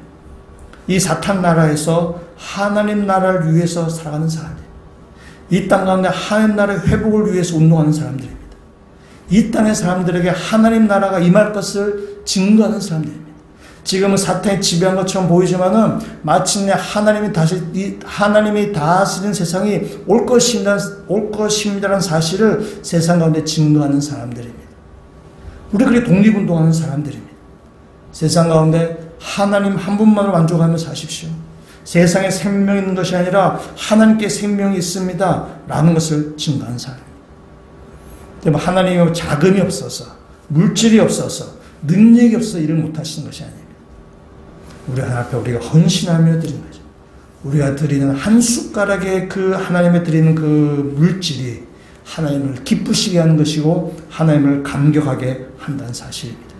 이 사탄 나라에서 하나님 나라를 위해서 살아가는 사람들. 이 땅 가운데 하나님 나라의 회복을 위해서 운동하는 사람들입니다. 이 땅의 사람들에게 하나님 나라가 임할 것을 증거하는 사람들입니다. 지금은 사탄이 지배한 것처럼 보이지만은 마침내 하나님이 다스리는 세상이 올 것입니다라는 사실을 세상 가운데 증거하는 사람들입니다. 우리 그렇게 독립운동하는 사람들입니다. 세상 가운데 하나님 한 분만을 만족하며 사십시오. 세상에 생명이 있는 것이 아니라 하나님께 생명이 있습니다 라는 것을 증거하는 사람입니다. 하나님의 자금이 없어서 물질이 없어서 능력이 없어서 일을 못하시는 것이 아닙니다. 우리 하나님 앞에 우리가 헌신하며 드리는 거죠. 우리가 드리는 한 숟가락의 그 하나님의 드리는 그 물질이 하나님을 기쁘시게 하는 것이고 하나님을 감격하게 한다는 사실입니다.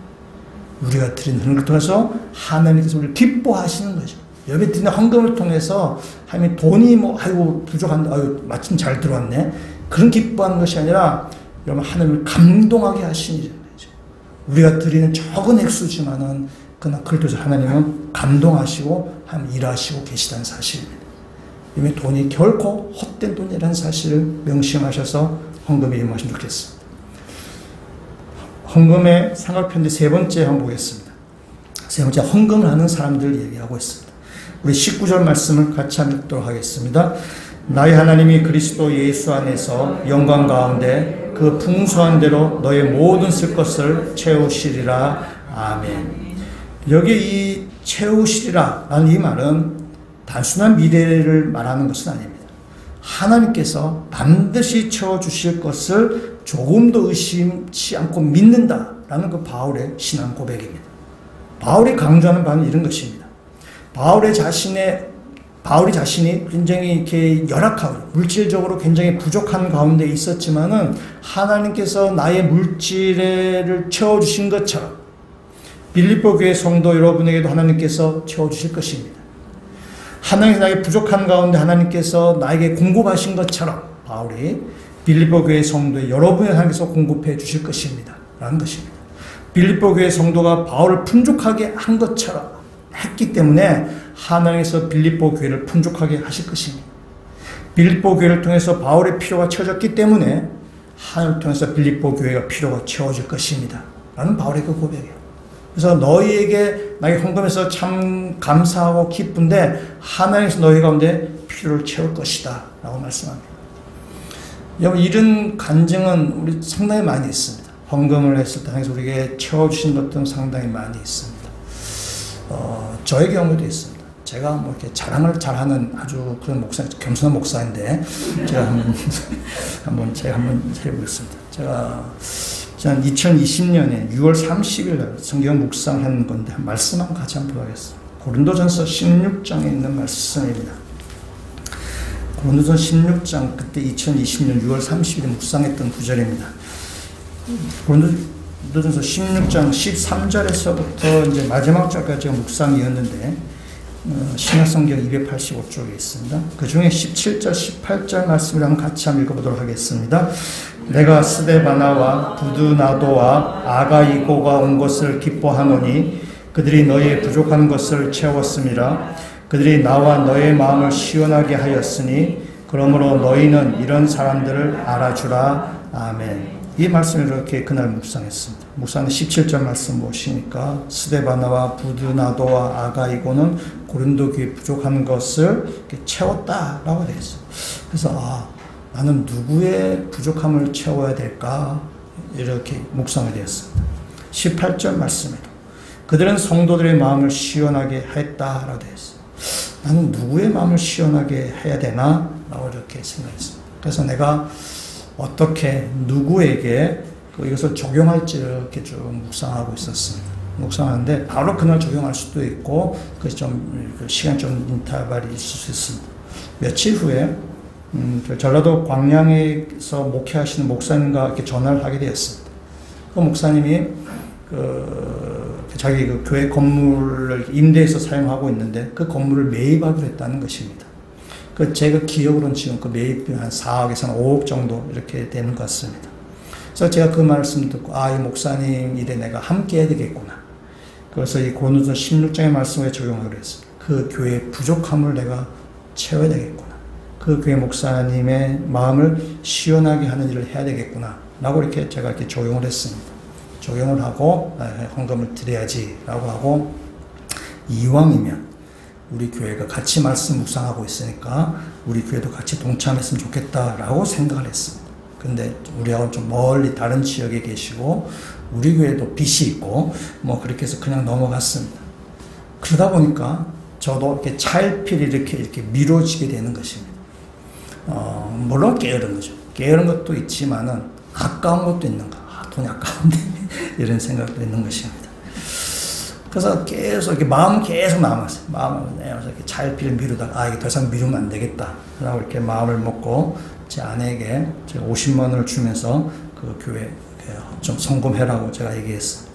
우리가 드리는 것을 통해서 하나님께서 우리를 기뻐하시는 거죠. 예배 드리는 헌금을 통해서 하나님 돈이 아이고 부족한데 마침 잘 들어왔네. 그런 기뻐하는 것이 아니라 여러분 하나님을 감동하게 하시는 거죠. 우리가 드리는 적은 액수지만은 그러나 그걸 통해서 하나님은 감동하시고 하나님 일하시고 계시다는 사실입니다. 이미 돈이 결코 헛된 돈이라는 사실을 명심하셔서 헌금에 임하시면 좋겠습니다. 헌금의 삼각편지 세 번째 한번 보겠습니다. 세 번째 헌금을 하는 사람들 얘기하고 있습니다. 우리 19절 말씀을 같이 읽도록 하겠습니다. 나의 하나님이 그리스도 예수 안에서 영광 가운데 그 풍성한 대로 너의 모든 쓸 것을 채우시리라. 아멘. 여기 이 채우시리라 라는 이 말은 단순한 미래를 말하는 것은 아닙니다. 하나님께서 반드시 채워주실 것을 조금도 의심치 않고 믿는다라는 그 바울의 신앙 고백입니다. 바울이 강조하는 바는 이런 것입니다. 바울이 자신이 굉장히 이렇게 열악하고 물질적으로 굉장히 부족한 가운데 있었지만은 하나님께서 나의 물질을 채워주신 것처럼 빌립보 교회 성도 여러분에게도 하나님께서 채워주실 것입니다. 하나님께서 나에게 부족한 가운데 하나님께서 나에게 공급하신 것처럼 바울이 빌립보 교회 성도에 여러분의 하나님께서 공급해 주실 것입니다. 라는 것입니다. 빌립보 교회 성도가 바울을 풍족하게 한 것처럼 했기 때문에 하나님께서 빌립보 교회를 풍족하게 하실 것입니다. 빌립보 교회를 통해서 바울의 필요가 채워졌기 때문에 하나님을 통해서 빌립보 교회가 필요가 채워질 것입니다. 라는 바울의 그 고백이에요. 그래서 너희에게 나에게 헌금해서 참 감사하고 기쁜데 하나님께서 너희 가운데 필요를 채울 것이다 라고 말씀합니다. 여러분 이런 간증은 우리 상당히 많이 있습니다. 헌금을 했을 때 하나님께서 우리에게 채워주신 것들은 상당히 많이 있습니다. 저의 경우도 있습니다. 제가 뭐 이렇게 자랑을 잘하는 아주 그런 목사, 겸손한 목사인데 제가 한번 해보겠습니다. 제가 2020년에 6월 30일 날 성경 묵상하는 건데 말씀 한번 같이 한번 보겠습니다. 고린도전서 16장에 있는 말씀입니다. 고린도전서 16장 그때 2020년 6월 30일에 묵상했던 구절입니다. 고린도전서 16장 13절에서부터 이제 마지막 절까지 묵상이었는데 신약성경 285쪽에 있습니다. 그 중에 17절, 18절 말씀을 한번 같이 한번 읽어보도록 하겠습니다. 내가 스데바나와 부드나도와 아가이고가 온 것을 기뻐하노니 그들이 너희의 부족한 것을 채웠음이라. 그들이 나와 너의 마음을 시원하게 하였으니 그러므로 너희는 이런 사람들을 알아주라. 아멘. 이 말씀을 이렇게 그날 묵상했습니다. 묵상의 17절 말씀 보시니까 스데바나와 부드나도와 아가이고는 고린도 교회 부족한 것을 이렇게 채웠다라고 되어 있어요. 그래서 나는 누구의 부족함을 채워야 될까 이렇게 묵상이 되었습니다. 18절 말씀에도 그들은 성도들의 마음을 시원하게 했다라고 되어 있어요. 나는 누구의 마음을 시원하게 해야 되나 라고 이렇게 생각했습니다. 그래서 내가 어떻게 누구에게 이것을 적용할지를 이렇게 쭉 묵상하고 있었습니다. 묵상하는데 바로 그날 적용할 수도 있고 그래서 좀 시간 좀 인터벌이 있을 수 있습니다. 며칠 후에 전라도 광양에서 목회하시는 목사님과 이렇게 전화를 하게 되었습니다. 그 목사님이 자기 그 교회 건물을 임대해서 사용하고 있는데 그 건물을 매입하기로 했다는 것입니다. 제가 기억으로는 지금 그 매입비 한 4억에서 한 5억 정도 이렇게 되는 것 같습니다. 그래서 제가 그 말씀 듣고 이 목사님 일에 내가 함께 해야 되겠구나. 그래서 이 고린도전서 16장의 말씀에 적용하기로 했습니다. 그 교회의 부족함을 내가 채워야 되겠구나. 그 교회 목사님의 마음을 시원하게 하는 일을 해야 되겠구나. 라고 이렇게 제가 이렇게 적용을 했습니다. 적용을 하고 헌금을 드려야지 라고 하고 이왕이면 우리 교회가 같이 말씀 묵상하고 있으니까 우리 교회도 같이 동참했으면 좋겠다라고 생각을 했습니다. 근데 우리하고 좀 멀리 다른 지역에 계시고 우리 교회도 빚이 있고 뭐 그렇게 해서 그냥 넘어갔습니다. 그러다 보니까 저도 이렇게 차일피일 이렇게 미뤄지게 되는 것입니다. 물론 게으른 거죠. 게으른 것도 있지만은 아까운 것도 있는가. 돈이 아까운데 이런 생각도 있는 것입니다. 그래서 계속 이렇게 마음은 계속 남았어요. 마음을 내면서 이렇게 차일피일 미루다가 이게 더 이상 미루면 안 되겠다. 라고 이렇게 마음을 먹고 제 아내에게 제가 50만 원을 주면서 그 교회 좀 송금해라고 제가 얘기했습니다.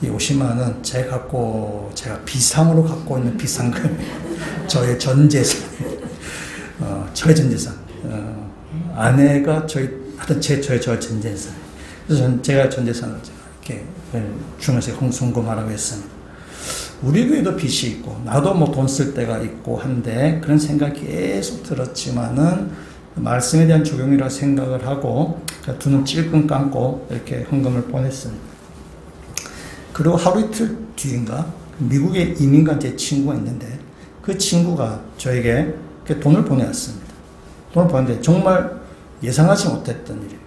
이 50만 원은 제가 비상으로 갖고 있는 비상금이에요. 저의 전 재산. 저의 전 재산. 아내가 저의 전 재산. 그래서 제가 전 재산을 이렇게 주면서 송금하라고 했습니다. 우리 교회도 빚이 있고 나도 뭐 돈 쓸 때가 있고 한데 그런 생각이 계속 들었지만은 말씀에 대한 적용이라 생각을 하고 두 눈 찔끔 감고 이렇게 헌금을 보냈습니다. 그리고 하루 이틀 뒤인가 미국에 이민 간 제 친구가 있는데 그 친구가 저에게 돈을 보내왔습니다. 돈을 보냈는데 정말 예상하지 못했던 일이에요.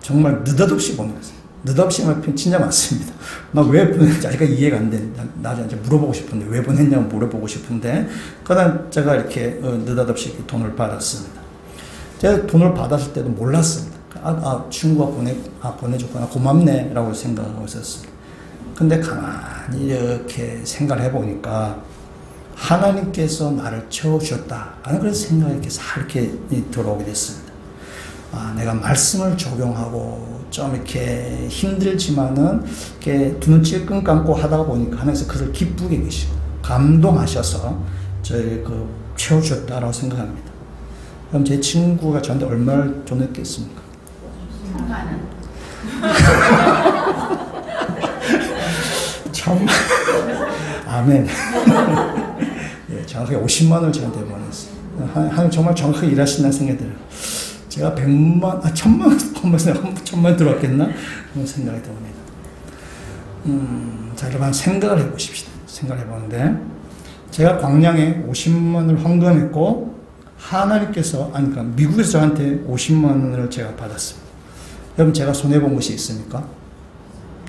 정말 느닷없이 보내왔어요. 느닷없이 말하면 진짜 많습니다. 나 왜 보냈는지 아직까지 이해가 안 돼. 나중에 이제 물어보고 싶은데 왜 보냈냐고 물어보고 싶은데 그다음 제가 이렇게 느닷없이 이렇게 돈을 받았습니다. 제가 돈을 받았을 때도 몰랐습니다. 친구가 보내줬구나 고맙네 라고 생각하고 있었습니다. 근데 가만히 이렇게 생각을 해보니까 하나님께서 나를 채워주셨다라는 그런 생각이 이렇게 들어오게 됐습니다. 내가 말씀을 적용하고 좀 이렇게 힘들지만은 이렇게 두 눈 찔끔 감고 하다 보니까 하나님께서 그를 기쁘게 계시고 감동하셔서 저를 채워주셨다라고 생각합니다. 그럼 제 친구가 저한테 얼마를 돈했겠습니까? 3만 원. 참 아멘. 예, 정확하게 50만 원을 저한테 보냈어요. 하나님 정말 정확하게 일하신다는 생각이 들어요. 제가 100만, 1000만 들어왔겠나? 그런 생각이 듭니다. 자, 여러분 생각을 해보십시다. 생각을 해보는데, 제가 광양에 50만 원을 헌금했고, 하나님께서, 그러니까 미국에서 저한테 50만 원을 제가 받았습니다. 여러분, 제가 손해본 것이 있습니까?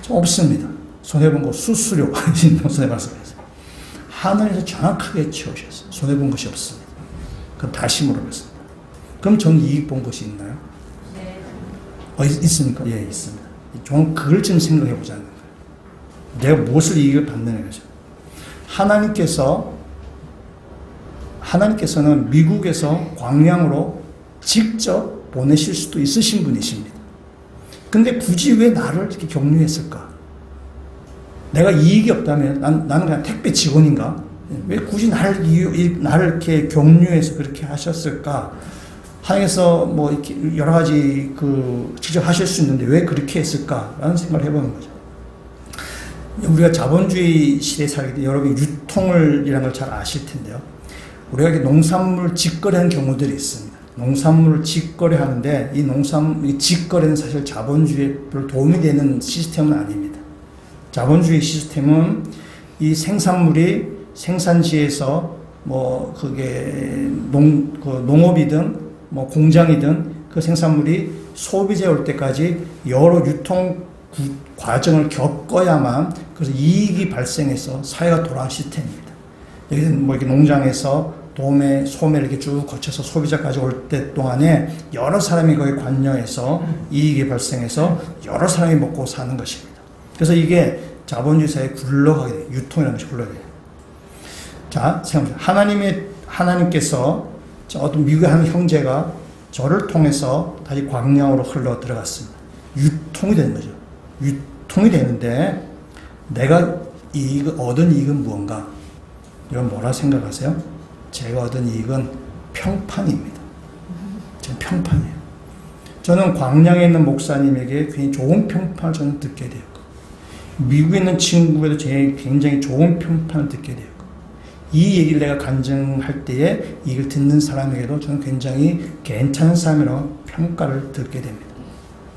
없습니다. 손해본 거 수수료, 손해봤어요. 하늘에서 정확하게 채우셨어요. 손해본 것이 없습니다. 그럼 다시 물어보겠습니다. 그럼 전 이익 본 것이 있나요? 네. 있습니까? 예, 있습니다. 좀 그걸 좀 생각해 보자는 거예요. 내가 무엇을 이익을 받는 거죠. 하나님께서는 미국에서 광양으로 직접 보내실 수도 있으신 분이십니다. 근데 굳이 왜 나를 이렇게 격려했을까? 내가 이익이 없다면 나는 그냥 택배 직원인가? 왜 굳이 나를 이렇게 격려해서 그렇게 하셨을까? 하나님께서 뭐 이렇게 여러 가지 직접 하실 수 있는데 왜 그렇게 했을까라는 생각을 해보는 거죠. 우리가 자본주의 시대에 살게 돼 여러분이 유통이라는 걸 잘 아실 텐데요. 우리가 이렇게 농산물 직거래하는 경우들이 있습니다. 농산물을 직거래하는데 이 직거래는 사실 자본주의에 별로 도움이 되는 시스템은 아닙니다. 자본주의 시스템은 이 생산물이 생산지에서 뭐 그게 농업이든 뭐 공장이든 그 생산물이 소비자에 올 때까지 여러 유통 과정을 겪어야만 그래서 이익이 발생해서 사회가 돌아가는 시스템입니다. 여기는 뭐 이렇게 농장에서 소매를 이렇게 쭉 거쳐서 소비자까지 올 때 동안에 여러 사람이 거기에 관여해서 이익이 발생해서 여러 사람이 먹고 사는 것입니다. 그래서 이게 자본주의 사회에 굴러가게 돼요. 유통이라는 것이 굴러가게 돼요. 자, 생각해보세요. 하나님께서 어떤 미국의 한 형제가 저를 통해서 다시 광양으로 흘러 들어갔습니다. 유통이 되는 거죠. 유통이 되는데 내가 얻은 이익은 무언가? 이건 뭐라 생각하세요? 제가 얻은 이익은 평판입니다. 저는 평판이에요. 저는 광양에 있는 목사님에게 굉장히 좋은 평판을 저는 듣게 되었고 미국에 있는 친구에도 굉장히 좋은 평판을 듣게 되었고 이 얘기를 내가 간증할 때에 이걸 듣는 사람에게도 저는 굉장히 괜찮은 사람이라고 평가를 듣게 됩니다.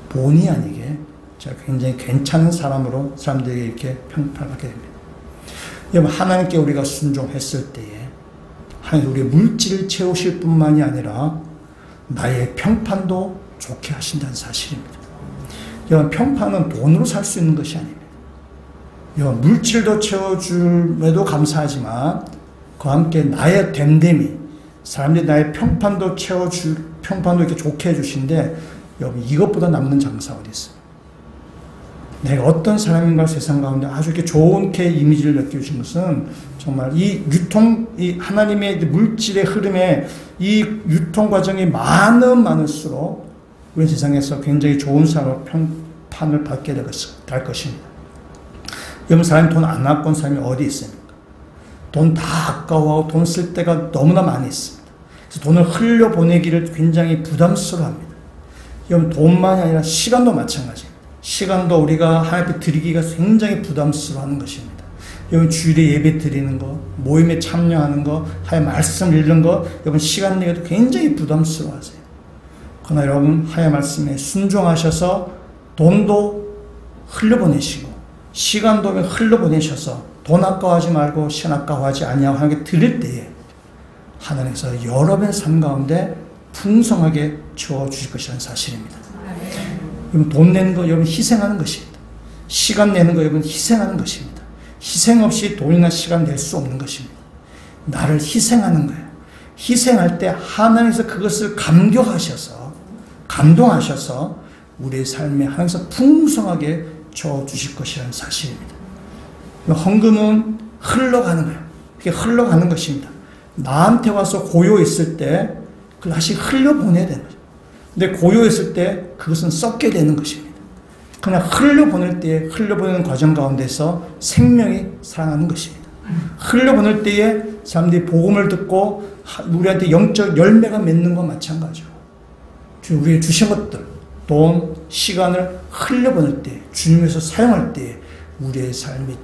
본의 아니게 제가 굉장히 괜찮은 사람으로 사람들에게 이렇게 평가를 받게 됩니다. 여러분, 하나님께 우리가 순종했을 때에 하나님 우리의 물질을 채우실 뿐만이 아니라 나의 평판도 좋게 하신다는 사실입니다. 여러분, 평판은 돈으로 살 수 있는 것이 아닙니다. 여러분, 물질도 채워줌에도 감사하지만 그와 함께 나의 됨됨이 사람들이 나의 평판도 평판도 이렇게 좋게 해주신데 여러분, 이것보다 남는 장사 어디 있어요? 내가 어떤 사람인가 세상 가운데 아주 이렇게 좋게 이미지를 느껴주신 것은 정말 이 하나님의 물질의 흐름에 이 유통 과정이 많을수록 우리 세상에서 굉장히 좋은 사람으로 평판을 받게 될 것입니다. 여러분, 사람이 돈 안 아까운 사람이 어디 있습니까? 돈 다 아까워하고 돈 쓸 때가 너무나 많이 있습니다. 그래서 돈을 흘려보내기를 굉장히 부담스러워합니다. 여러분, 돈만이 아니라 시간도 마찬가지입니다. 시간도 우리가 하나님 앞에 드리기가 굉장히 부담스러워하는 것입니다. 여러분, 주일에 예배 드리는 거, 모임에 참여하는 거, 하나님 말씀 읽는 거, 여러분 시간 내기도 굉장히 부담스러워하세요. 그러나 여러분, 하나님 말씀에 순종하셔서 돈도 흘려보내시고 시간도 흘려보내셔서 돈 아까워하지 말고 시간 아까워하지 아니하고 하나님께 드릴 때에 하나님께서 여러분의 삶 가운데 풍성하게 채워주실 것이라는 사실입니다. 여러분, 돈 내는 거 여러분 희생하는 것입니다. 시간 내는 거 여러분 희생하는 것입니다. 희생 없이 돈이나 시간 낼 수 없는 것입니다. 나를 희생하는 거예요. 희생할 때 하나님께서 그것을 감동하셔서 우리의 삶에 하나님께서 풍성하게 채워주실 것이라는 사실입니다. 헌금은 흘러가는 거예요. 그게 흘러가는 것입니다. 나한테 와서 고요했을 때 그걸 다시 흘려보내야 되는 거죠. 근데 고요했을 때 그것은 썩게 되는 것입니다. 그냥 흘려보낼 때에 흘려보내는 과정 가운데서 생명이 살아나는 것입니다. 흘려보낼 때에 사람들이 복음을 듣고 우리한테 영적 열매가 맺는 것 마찬가지고 우리에게 주신 것들, 돈, 시간을 흘려보낼 때, 주님께서 사용할 때 우리의 삶이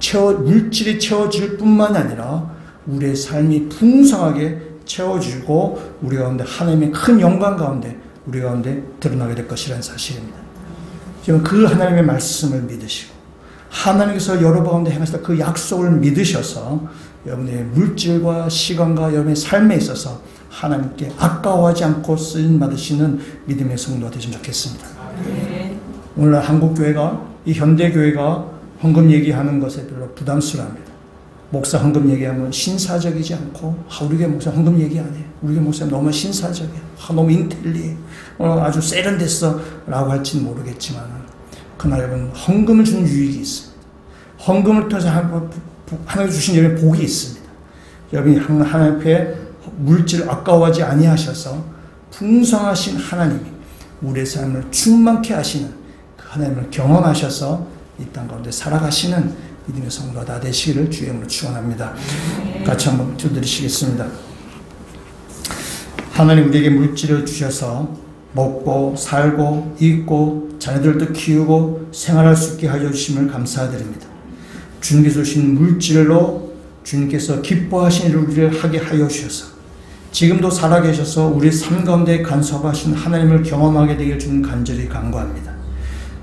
물질이 채워질 뿐만 아니라 우리의 삶이 풍성하게 채워지고 우리 가운데 하나님의 큰 영광 가운데 우리 가운데 드러나게 될 것이라는 사실입니다. 지금 그 하나님의 말씀을 믿으시고 하나님께서 여러분 가운데 행하시다 그 약속을 믿으셔서 여러분의 물질과 시간과 여러분의 삶에 있어서 하나님께 아까워하지 않고 쓰임 받으시는 믿음의 성도가 되시면 좋겠습니다. 오늘날 한국교회가 이 현대교회가 헌금 얘기하는 것에 별로 부담스러워합니다. 목사 헌금 얘기하면 신사적이지 않고 우리 교회 목사 헌금 얘기 안 해요. 우리 교회 목사 너무 신사적이야. 너무 인텔리해. 아주 세련됐어 라고 할지는 모르겠지만 그러나 여러분 헌금을 주는 유익이 있습니다. 헌금을 통해서 하나님 주신 여러분의 복이 있습니다. 여러분이 하나님 앞에 물질을 아까워하지 아니하셔서 풍성하신 하나님이 우리의 삶을 충만케 하시는 그 하나님을 경험하셔서 이 땅 가운데 살아가시는 믿음의 성도가 다 되시기를 주의 이름으로 축원합니다. 같이 한번 기도드리시겠습니다. 하나님 우리에게 물질을 주셔서 먹고 살고 입고 자녀들도 키우고 생활할 수 있게 하여 주심을 감사드립니다. 주님께서 주신 물질로 주님께서 기뻐하신 일을 우리를 하게 하여 주셔서 지금도 살아계셔서 우리 삶 가운데 간섭하신 하나님을 경험하게 되길 주님 간절히 간구합니다.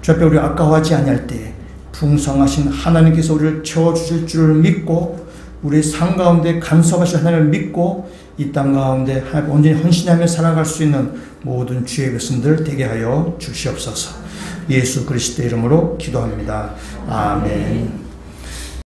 주 앞에 우리 아까워하지 아니할 때에 풍성하신 하나님께서 우리를 채워주실 줄을 믿고 우리 삶 가운데 간섭하신 하나님을 믿고 이 땅 가운데 온전히 헌신하며 살아갈 수 있는 모든 주의 백성들 되게 하여 주시옵소서. 예수 그리스도의 이름으로 기도합니다. 아멘.